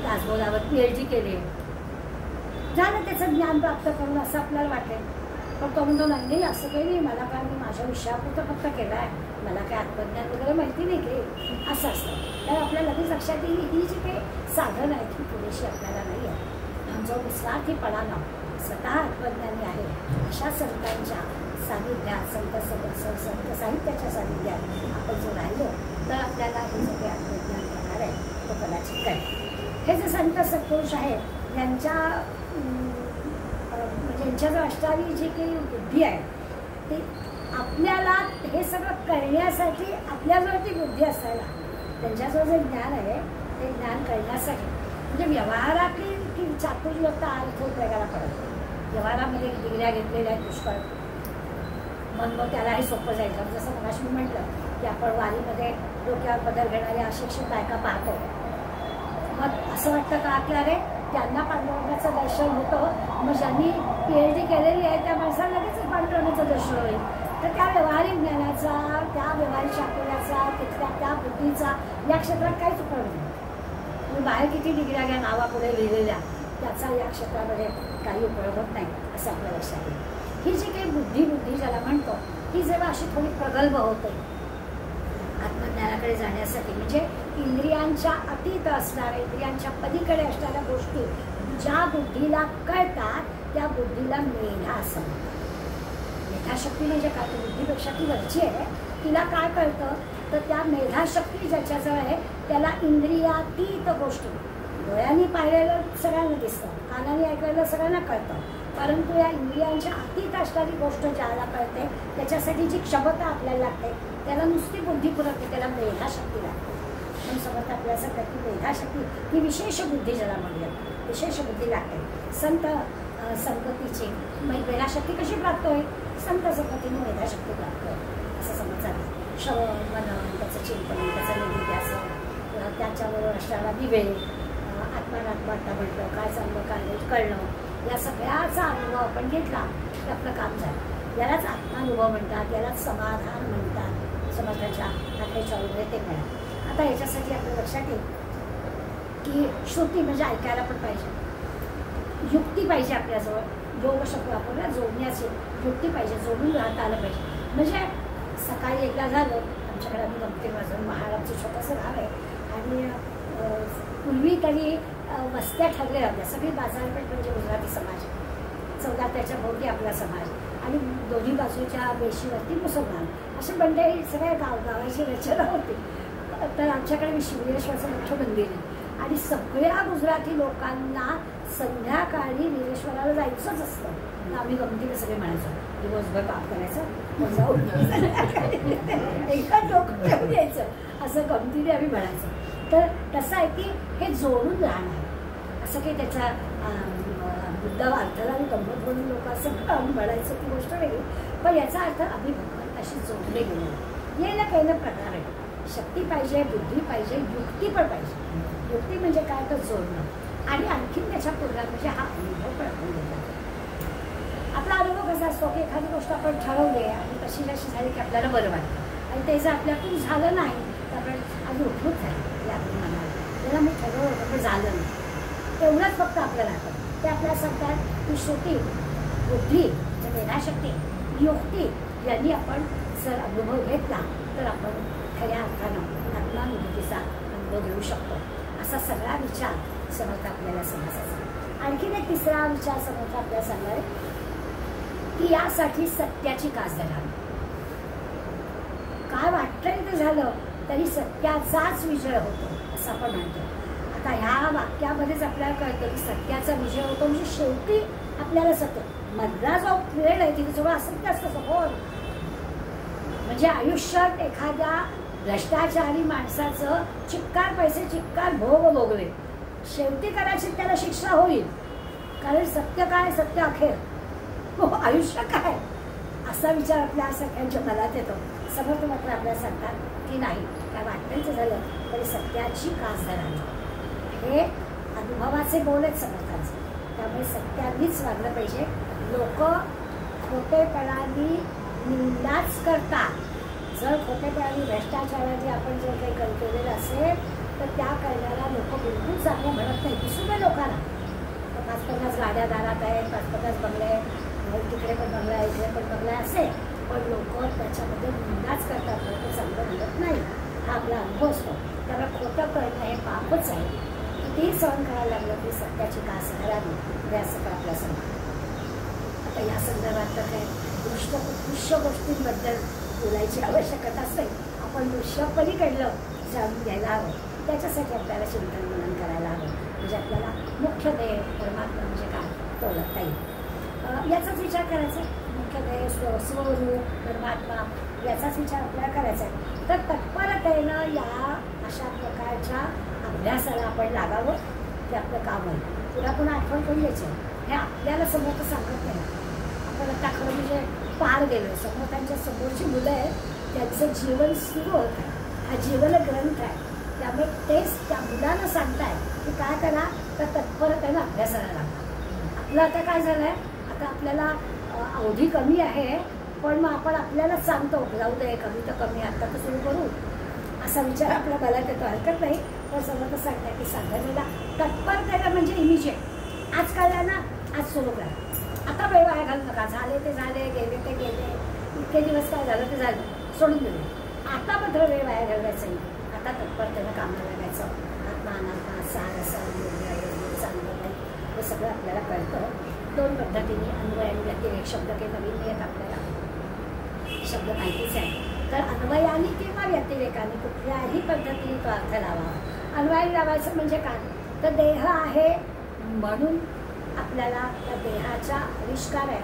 दासबोधावर PhD केले झालं त्याचं ज्ञान प्राप्त करून असं आपल्याला वाटेल, पण तो म्हणतो नाही असं काही नाही, मला काय मी माझ्या विषयापुरतं फक्त केलं आहे, मला काय आत्मज्ञान वगैरे माहिती नाही की असं असतं. तर आपल्याला लगेच लक्षात येईल ही जी काही साधन आहे ती पुरेशी आपल्याला नाही आहे. जो निस्वार्थीपणानं स्वतः आत्मज्ञानी आहे अशा संतांच्या सानिध्यात, संत साहित्याच्या सानिध्यात आपण जर राहिलो तर आपल्याला हे जे काही आत्मज्ञान करणार आहे तो कदाचित कळेल. हे जे संत सत्पुरुष आहेत यांच्या म्हणजे यांच्याजवळ असणारी जी काही बुद्धी आहे ती आपल्याला हे सगळं करण्यासाठी आपल्याजवळ ती बुद्धी असायला, त्यांच्याजवळ जे ज्ञान आहे ते ज्ञान करण्यासाठी म्हणजे व्यवहारातली की चातुर्यता अर्थ उपयोगाला पडत. व्यवहारामध्ये डिग्र्या घेतलेल्या आहेत पुष्कळ, मग त्यालाही सोपं जाईल. जसं मगाशी मी म्हटलं की आपण वारीमध्ये डोक्यावर पदर घेणाऱ्या अशिक्षित बायका पाहतो, मग असं वाटतं का की अरे त्यांना पांडुरंगाचं दर्शन होतं, मग ज्यांनी PhD केलेली आहे त्या माणसाला लगेच पांडुरंगाचं दर्शन होईल. तर त्या व्यवहारिक ज्ञानाचा, त्या व्यवहारिक चातुर्याचा, तिथल्या त्या बुद्धीचा या क्षेत्रात काहीच उपयोग नाही. तुम्ही बाहेर किती डिग्र्या घ्या नावापुढे लिहिलेल्या, त्याचा या क्षेत्रामध्ये काही उपयोग होत नाही असं आपल्या लक्षात येईल. ही जी काही बुद्धी ज्याला म्हणतो ही जेव्हा अशी थोडी प्रगल्भ होते आत्मज्ञानाकडे जाण्यासाठी, म्हणजे इंद्रियांच्या अतीत असणाऱ्या, इंद्रियांच्या पलीकडे असणाऱ्या गोष्टी ज्या बुद्धीला कळतात त्या बुद्धीला मेधा असं म्हणतात. मेधाशक्ती म्हणजे काय, तर बुद्धीपेक्षा ती वरची आहे. तिला काय कळतं तर त्या मेधाशक्ती ज्याच्याजवळ आहे त्याला इंद्रियातीत गोष्टी, डोळ्यांनी पाहिलेलं सगळ्यांना दिसतं, कानाने ऐकलेलं सगळ्यांना कळतं, परंतु या इंद्रियांच्या अतीत असणारी गोष्ट ज्याला कळते त्याच्यासाठी जी क्षमता आपल्याला लागते त्याला नुसती बुद्धी पुरत नाही, त्याला मेधाशक्ती लागते. म्हणून समर्थ आपल्याला सांगतात की मेधाशक्ती ही विशेष बुद्धी ज्याला म्हणूया, विशेष बुद्धी लागते. संत संगतीची मेधाशक्ती कशी प्राप्त होईल? संत संगतीने मेधाशक्ती प्राप्त होईल असं समजतात. श्रवण मनन, त्याचं चिंतन, त्याचं निधिध्यासन, त्याच्याबरोबर असणारा विवेक, आत्मानात्माता म्हटलं, काय चांगलं काय नाही कळणं, या सगळ्याचा अनुभव आपण घेतला की आपलं काम झालं. यालाच आत्मानुभव म्हणतात, यालाच समाधान म्हणतात. समर्थाच्या आत्म्याच्या वगैरे ते म्हणा. आता याच्यासाठी आपल्या लक्षात येईल की श्रुती म्हणजे ऐकायला पण पाहिजे, युक्ती पाहिजे आपल्याजवळ. योग शब्द वापरला, जोडण्याची युक्ती पाहिजे, जोडून राहता आलं पाहिजे. म्हणजे सकाळी एकदा झालं, आमच्याकडे आम्ही गमते माझं महाराजचं छोटंसं गाव आहे आणि पूर्वी तरी वस्त्या ठरल्या होत्या. सगळी बाजारपेठ म्हणजे गुजराती समाज, 14 त्याच्या भोवती आपला समाज आणि दोन्ही बाजूच्या वेशीवरती मुसलमान, अशी मंडळी सगळ्या गावाची रचना होती. तर आमच्याकडे शिवनेश्वरचं मोठं मंदिर आहे आणि सगळ्या गुजराती लोकांना संध्याकाळी वीरेश्वराला जायचंच असतं. आम्ही गमतीने सगळे म्हणायचो, दिवसभर पाप करायचं, जाऊन एका डोकं ठेवून यायचं, असं गमतीने आम्ही म्हणायचो. तर तसं आहे की हे जोडून राहणार, असं काही त्याचा बुद्ध अर्थाला आणि गंमत म्हणून लोक असं म्हणायचं ती गोष्ट वेगळी. पण याचा अर्थ आम्ही भगवंताशी जोडले गेले. यायला काही ना प्रकार आहे. शक्ती पाहिजे, बुद्धी पाहिजे, युक्ती पण पाहिजे. युक्ती म्हणजे काय तर जोडणं आणि आणखीन त्याच्या पूर्वात म्हणजे हा अनुभव पण आपण घेतला. आपला अनुभव कसा असतो की एखादी गोष्ट आपण ठरवली आणि तशी जशी झाली की आपल्याला बरं वाटतं आणि ते जर आपल्यातून झालं नाही तर आपण आधी उठूच झाली आपल्या मनाला, त्याला मी ठरवलं होतं पण झालं नाही, तेवढंच फक्त आपल्याला आठवतं. ते आपल्याला सांगतात की श्रुती, बुद्धी, मेधाशक्ती, युक्ती यांनी आपण जर अनुभव घेतला तर आपण खऱ्या अर्थानं आत्मानुभूतीचा अनुभव घेऊ शकतो. असा सगळा विचार समर्थ आपल्याला समजायचा. आणखीन एक तिसरा विचार समर्थ आपल्याला सांगणार की यासाठी सत्याची कास धरावी. काय वाटतंय ते झालं तरी सत्याचाच विजय होतो असं आपण म्हणतो. आता ह्या वाक्यामध्येच आपल्याला कळतं की सत्याचा विजय होतो म्हणजे शेवटी आपल्याला सत्य, मधला जो पिरियड आहे तिथे सगळं असत्य असतं सगळं. म्हणजे आयुष्यात एखाद्या भ्रष्टाचारी माणसाचं चिक्कार पैसे, चिक्कार भोग भोगले, शेवटी कदाचित त्याला शिक्षा होईल, कारण सत्य काय, सत्य अखेर, आयुष्य काय, असा विचार आपल्या सगळ्यांच्या मनात येतो. समर्थ मात्र आपल्याला सांगतात की नाही, काय वाटायचं झालं तरी सत्याची कास धरावी. हे अनुभवाचे बोल आहेत समर्थांचे. त्यामुळे सत्यानीच वागलं पाहिजे. लोक खोटेपणाने निंदाच करतात. जर खोटेपणाने भ्रष्टाचाराने आपण जर काही केलेलं असेल तर त्या करण्याला लोक बिलकुल चांगलं म्हणत नाही. दिसून आहे लोकांना 5-50 गाड्या दारात आहेत, 5-50 बंगले आहेत, तिकडे पण बंगला आहे, इकडे पण बंगला असे, पण लोक त्याच्यामध्ये निंदाच करतात, लोक चांगलं म्हणत नाही. हा आपला अनुभव असतो. त्यामुळे खोटं करणं हे पापच आहे. कितीही सहन करायला लागलं की सत्याची कास धरावी हे असं का आपल्या समोर. आता या संदर्भात तर काय दृश्य गोष्टींबद्दल बोलायची आवश्यकता असते. आपण दृश्य पलीकडलं जाणून घ्यायला हवं. त्याच्यासाठी आपल्याला चिंतन मनन करायला हवं. म्हणजे आपल्याला मुख्य ध्येय परमात्मा म्हणजे काय तो ओळखता येईल. याचाच विचार करायचा. मुख्य ध्येय स्वरूप परमात्मा याचाच विचार आपल्याला करायचा आहे. तर तत्परतेनं या अशा प्रकारच्या अभ्यासाला आपण लागावं. ते आपलं काम आहे. पुन्हा पुन्हा आठवण करून द्यायचं. हे आपल्याला समोर सांगत नाही. आपण आता खरं म्हणजे पार गेलो. समोरच्या समोरची मुलं आहेत, त्यांचं जीवन सुरू होत आहे. हा जीवन ग्रंथ आहे. त्यामुळे तेच त्या मुलांना सांगताय की काय करा, तर तत्परतेनं अभ्यासाला लागतात. आपलं आता काय झालं आहे, आता आपल्याला अवधी कमी आहे, पण मग आपण आपल्यालाच सांगतो जाऊ दे, कमी तर कमी, आत्ता तर सुरू करू, असा विचार आपल्या मनात येतो. हरकत नाही. पण समोर सांगताय की साधनेला तत्परतेला म्हणजे इमिजिएट. आज कळलं ना, आज सुरू करा. आता वेळ वाया घालू नका. झाले ते झाले, गेले ते गेले, इतके दिवस काय झालं ते झालं, सोडून दिले. आता मात्र वेळ वाया घालवायचं नाही. आता तत्परतेनं कामाला लागायचं. आत्मा अनात्मा, सार असं, चांगलं नाही, हे सगळं आपल्याला कळतं. 2 पद्धतीने अन्वय आणि व्यतिरेक. शब्द काही नवीन नाही आहेत आपल्याला, शब्द माहितीच आहे. तर अन्वयाने किंवा व्यतिरेकाने कुठल्याही पद्धतीने तो अर्थ लावावा. अन्वयाने लावायचं म्हणजे काय, तर देह आहे म्हणून आपल्याला त्या देहाचा आविष्कार आहे.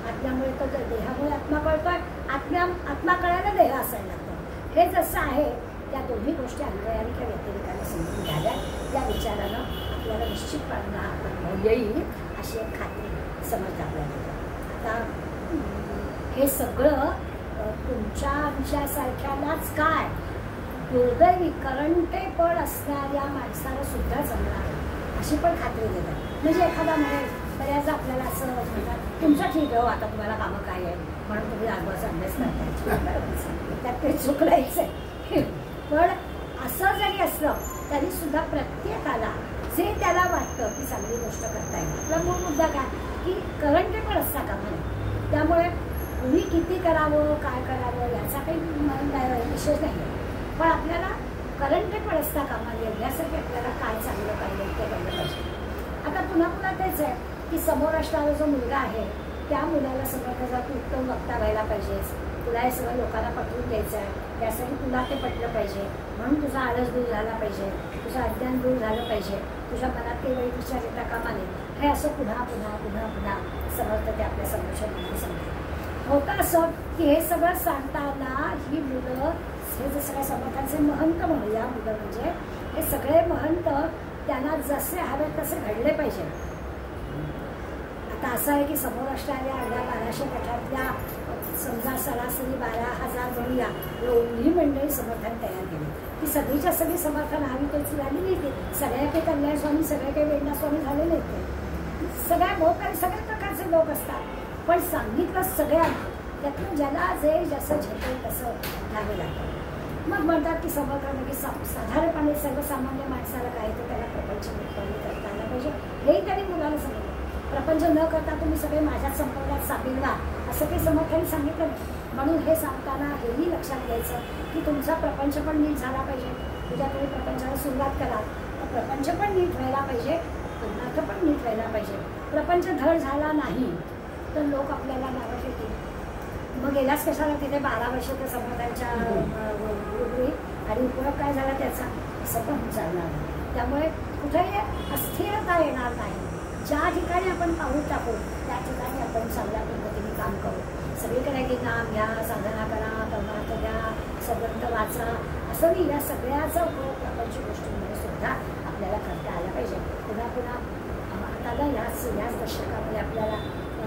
आत्म्यामुळे तो देहामुळे आत्मा कळतोय, आत्मा कळायला देह असायला लागतो. हे जसं आहे त्या दोन्ही गोष्टी अन्वयाने किंवा व्यतिरिकाने समजून घ्याव्या. या विचारानं आपल्याला निश्चितपणे येईल अशी एक खात्री समज आपल्याला देतात. आता हे सगळं तुमच्या आमच्यासारख्यालाच काय दुर्दैवी करंटेपण असणाऱ्या माणसाला सुद्धा जमणार अशी पण खात्री देतात. म्हणजे एखादा म्हणेल बऱ्याच आपल्याला असं म्हणतात तुमचं ठीक आहे, आता तुम्हाला कामं काय आहे म्हणून तुम्ही आजूबाजूचा अभ्यास करताय, त्यात काही चुकलायच आहे. पण असं जरी असलं तरी सुद्धा प्रत्येकाला जे त्याला वाटतं की चांगली गोष्ट करता येईल. आपला मूळ मुद्दा काय की करंटेपण असता कामा नये. त्यामुळे कुणी किती करावं काय करावं याचा काही विशेष नाही आहे, पण आपल्याला करंटेपण असता कामा नये यासाठी आपल्याला काय चांगलं पाहिजे ते कळलं पाहिजे. आता पुन्हा तेच आहे की समोर असणारा जो मुलगा आहे त्या मुलाला समोर तू उत्तम वक्ता व्हायला पाहिजेस, तुला हे सगळं लोकांना पटवून द्यायचं आहे, त्यासाठी तुला ते पटलं पाहिजे, म्हणून तुझा आळस दूर झाला पाहिजे, तुझं अज्ञान दूर झालं पाहिजे, तुझ्या मनात काही वाईट विचार येता कामा नये. हे असं पुन्हा पुन्हा पुन्हा पुन्हा समजतं ते आपल्या समोरच्या समजतं. होतं असं की हे सगळं सांगताना ही मुलं हे जसं काय समर्थांचे महंत म्हणूया मुलं म्हणजे हे सगळे महंत त्यांना जसे हवे तसे घडले पाहिजे. आता असं आहे की समोर असणाऱ्या 1200 गटातल्या समजा सरासरी 12,000 म्हणूया एवढी मंडळी समर्थन तयार केली की सगळीच्या सगळी समर्थन हवी तोच झालेली ते सगळ्या काही कल्याण स्वामी सगळे काही वेदना स्वामी झालेले ते सगळ्या भोवताली सगळ्या प्रकारचे लोक असतात. पण सांगितलं सगळ्यांना त्यातून ज्याला जे जसं झेपेल तसं घ्यावे लागतं. मग म्हणतात की समर्थन की साधारणपणे सर्वसामान्य माणसाला काय तर त्याला प्रपंच करता आला पाहिजे. हेही त्यांनी मुलाला सांगितलं. प्रपंच न करता तुम्ही सगळे माझ्याच संपर्कात सामील व्हा असं काही समर्थांनी सांगितलं नाही. म्हणून हे सांगताना हेही लक्षात घ्यायचं की तुमचा प्रपंच पण नीट झाला पाहिजे. उद्या तुम्ही प्रपंचाला सुरुवात करा तर प्रपंच पण नीट व्हायला पाहिजे, पूर्णार्थ पण नीट व्हायला पाहिजे. प्रपंच धड झाला नाही तर लोक आपल्याला नावं ठेवतील. मग गेल्याच कशाला तिथे 12 वर्ष तर समर्थांच्या आणि उपयोग काय झाला त्याचा असं पण चालणार नाही. त्यामुळे कुठेही अस्थिरता येणार नाही. ज्या ठिकाणी आपण पाऊल टाकू त्या ठिकाणी आपण चांगल्या पद्धतीने काम करू. सगळीकडे की नाम घ्या, साधना करा, परमार्थ घ्या, सदग्रंथ वाचा असं नाही. या सगळ्याचा उपयोग प्रपंच गोष्टींमध्ये सुद्धा आपल्याला करता आला पाहिजे. पुन्हा पुन्हा आता याच दशकामध्ये आपल्याला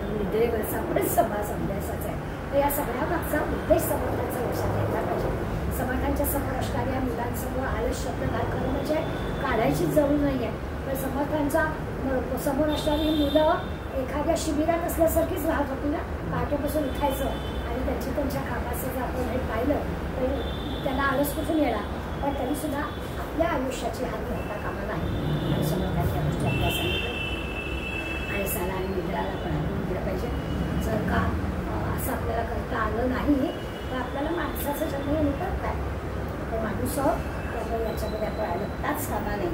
निद्रेवरचा पण समाज अभ्यासाचा आहे. तर या सगळ्या मागचा उद्देश समर्थांचा लक्षात घेतला पाहिजे. समर्थांच्या समोर असणाऱ्या मुलांसमोर आळस शब्द करणं म्हणजे काढायची जरूर नाही आहे. पण समर्थांचा समोर असणारी मुलं एखाद्या शिबिरात असल्यासारखीच राहत होती ना. पहाटेपासून उठायचं आणि त्यांच्या कामाचं जर आपण हे पाहिलं तर त्यांना आळस कुठून येणार. पण तरीसुद्धा आपल्या आयुष्याची हात घालता कामा नाही. आणि समर्थांच्या गोष्टी आपल्या सांगितलं आणि साला आणि निद्राला पण आपण दिलं पाहिजे. जर का असं आपल्याला करता आलं नाही तर आपल्याला माणसाचं जन्म होतं काय तर माणूस त्यामुळे याच्यामध्ये आपण अडकताच कामा नाही.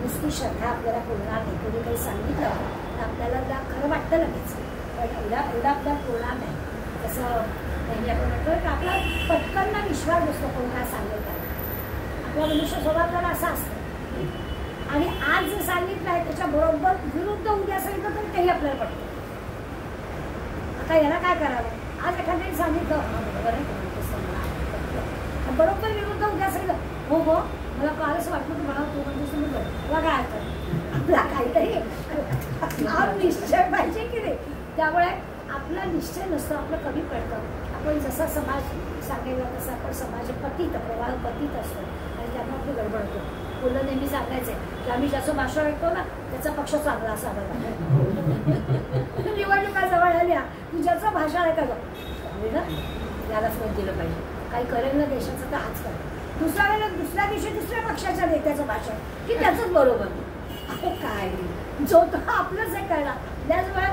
नुसती श्रद्धा आपल्याला पूर्णार नाही. कोणी काही सांगितलं तर आपल्याला खरं वाटतं लगेच, पण एवढा आपल्याला पूर्णार नाही. तसं नेहमी आपण म्हणतो की आपला पटकन विश्वास नसतो कोण काय सांगेल त्याला. आपला मनुष्य स्वभावाला असा असतो आणि आज जे सांगितलं आहे त्याच्या बरोबर विरुद्ध उद्या सांगितलं तर तेही आपल्याला पटतं. आता याला काय करावं. आज एखाद्याने सांगितलं बरोबर आहे बरोबर विरुद्ध उद्या सांगितलं हो हो मला कालच वाटलं की मला तू म्हणजे तुम्ही बरं काय अर्थ आपला काहीतरी निश्चय पाहिजे की नाही. त्यामुळे आपला निश्चय नसतो. आपलं कमी कळतं. आपण जसा समाज सांगायला तसं आपण समाज पतित प्रवाह पतित असतो आणि त्यामुळे आपली गडबड होतो. पुलं नेहमी सांगायचं की आम्ही ज्याचं भाषण ऐकतो ना त्याचा पक्ष चांगला असावा. निवडणुका जवळ आल्या की ज्याचं भाषण ऐकायचं ना याला फोन दिलं पाहिजे. काही करेल ना देशाचं तर हाच करेल. दुसऱ्या दिवशी दुसऱ्या पक्षाच्या नेत्याचं भाषण की त्याचंच बरोबर काय जो तो आपलंच हे कळणार. त्याचमुळे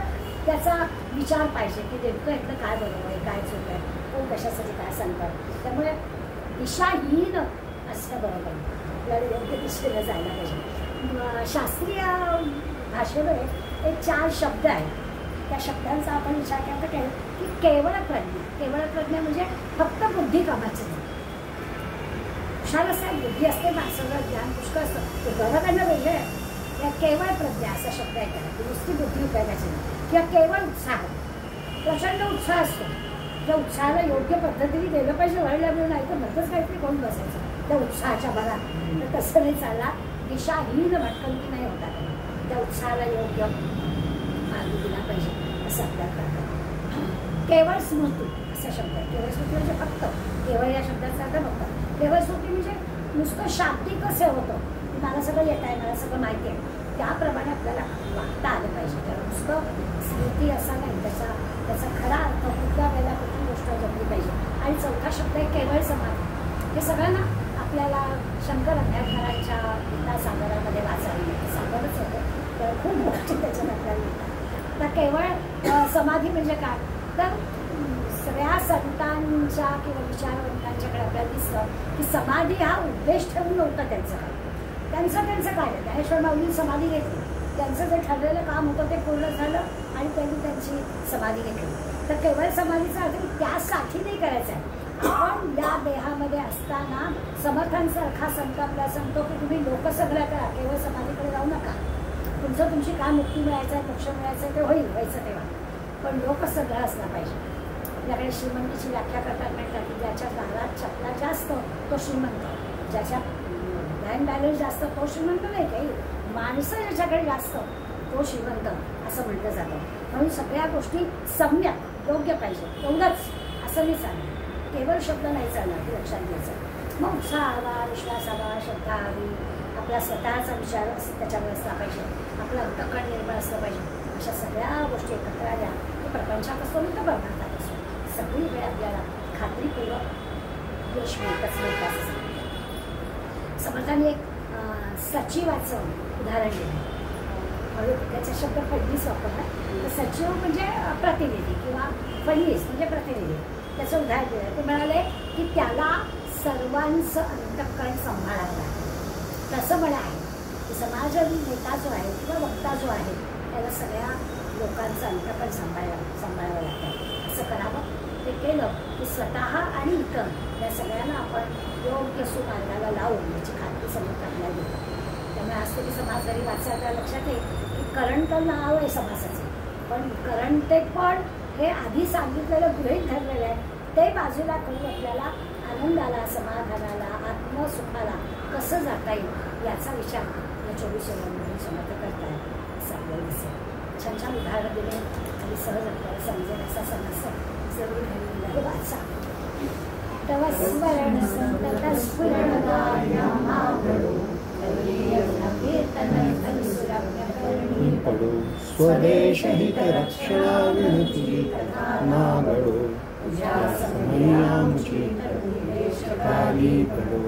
त्याचा विचार पाहिजे की नेमकं इथलं काय बरोबर आहे काय चूक आहे कोण कशासाठी काय सांगतात. त्यामुळे दिशाहीन असणं बरोबर आपल्याला योग्य दिशेला जायला पाहिजे. शास्त्रीय भाषेमध्ये एक 4 शब्द आहेत. त्या शब्दांचा आपण विचार केला तर की केवळ प्रज्ञा. केवळ प्रज्ञा म्हणजे फक्त बुद्धी कामाची नाही. हुशार असतात बुद्धी असते माणसाला ज्ञान पुष्कळ असतं ते बरं त्यांना वेगळं आहे. किंवा केवळ प्रज्ञा असा शब्द आहे त्याला, की नुसती बुद्धी उपयोगाची नाही, किंवा केवळ उत्साह, प्रचंड उत्साह असतो. त्या उत्साहाला योग्य पद्धतीने गेलं पाहिजे, वळल्या मिळून नाही तर मध्येच काहीतरी कोण बसायचं त्या उत्साहाच्या भरात. तर तसं नाही चालला, दिशाहीन भटकंती नाही होता. त्या उत्साहाला योग्य मार्ग दिला पाहिजे असं आपल्याला कळतं. केवळ स्मृती असा शब्द आहे. केवळ स्मृती म्हणजे फक्त, केवळ या शब्दाचा अर्थ फक्त. केवळ स्मृती म्हणजे नुसतं शाब्दिक कसं होतं, मला सगळं येत आहे, मला सगळं माहिती आहे, त्याप्रमाणे आपल्याला वागता आलं पाहिजे. तर नुसतं स्मृती असा नाही, त्याचा खरा अर्थ कुठल्या वेळेला कुठली गोष्ट जपली पाहिजे. आणि चौथा शब्द आहे केवळ समाधी. हे सगळ्यांना आपल्याला शंकर अभ्यासकारांच्या गीता सागरामध्ये वाचावी, सागरच होतं तर खूप गोष्टी त्याच्यात आपल्याला मिळतात. तर केवळ समाधी म्हणजे काय, तर सगळ्या संतांच्या किंवा विचारवंतांच्याकडे आपल्याला दिसतं की समाधी हा उद्देश ठेवून नव्हता त्यांचं काय, त्यांचं काय. ज्ञानेश्वर माऊलींनी समाधी घेतली, त्यांचं जे ठरलेलं काम होतं ते पूर्ण झालं आणि त्यांनी त्यांची समाधी घेतली. तर केवळ समाधीचा अर्थ त्यासाठी नाही करायचा आहे. आपण या देहामध्ये असताना समर्थांसारखा संत आपल्याला सांगतो की तुम्ही लोकसंग्रह करा, केवळ समाधीकडे जाऊ नका. तुमची काय मुक्ती मिळायचं आहे, मोक्ष मिळायचं आहे ते होईल, व्हायचं तेव्हा, पण लोकसंग्रह असला पाहिजे. आपल्याकडे श्रीमंतीची व्याख्या करतात, म्हणतात की ज्याच्या दारात चपला जास्त तो श्रीमंत, ज्याच्या बँक बॅलन्स जास्त तो श्रीमंत नाही, काही माणसं ज्याच्याकडे जास्त तो श्रीमंत असं म्हटलं जातं. म्हणून सगळ्या गोष्टी सम्यक योग्य पाहिजे, एवढंच असं नाही चालणार. केवळ शब्द नाही चालणार, हे लक्षात घ्यायचं. मग उत्साह हवा, विश्वास हवा, श्रद्धा हवी, आपला स्वतःचा विचार त्याच्यावर असला पाहिजे, आपलं अंतःकरण निर्मळ असलं पाहिजे. अशा सगळ्या गोष्टी एकत्र आल्या की प्रपंचात असतो नाही तर परमार्थात असतो, सगळी वेळ आपल्याला खात्रीपूर्वक यश मिळतच मिळतं असं सांगितलं. समर्थांनी एक सचिवाचं उदाहरण दिलं. त्याचा शब्द फडणीस वापरला, तर सचिव म्हणजे प्रतिनिधी किंवा फडणीस म्हणजे प्रतिनिधी, त्याचं उदाहरण दिलं. ते म्हणाले की त्याला सर्वांचं अंतःकरण सांभाळायला आहे. तसं मला आहे की समाज नेता जो आहे किंवा वक्ता जो आहे त्याला सगळ्या लोकांचं अंतःकरण सांभाळावं लागतं. असं करावं, ते केलं की स्वतः आणि इतर या सगळ्यांना आपण योग्य सुमार्गाला लावून याची खात्री समोर आपल्याला देतो. त्यामुळे आज तुम्ही समाज जरी वाचला तर लक्षात येईल की करण तर नाव आहे समाजाचे, पण करण ते पण हे आधी सांगितलेलं गृहीत धरलेलं आहे, ते बाजूला करून आपल्याला आनंदाला, समाधानाला, आत्मसुखाला कसं जाता येईल याचा विचार या 24 वर्षांमध्ये समर्थ करताय असं आपल्याला दिसेल. छान छान उदाहरणं दिले आणि सहज आपल्याला समजेल असा समस्या जरूर घडलेला वाचा. तव स्मरण संतत स्फुरणदायमागडो पडो स्वदेश हित रक्षणा विनती मागडो समयामुची काली पडो.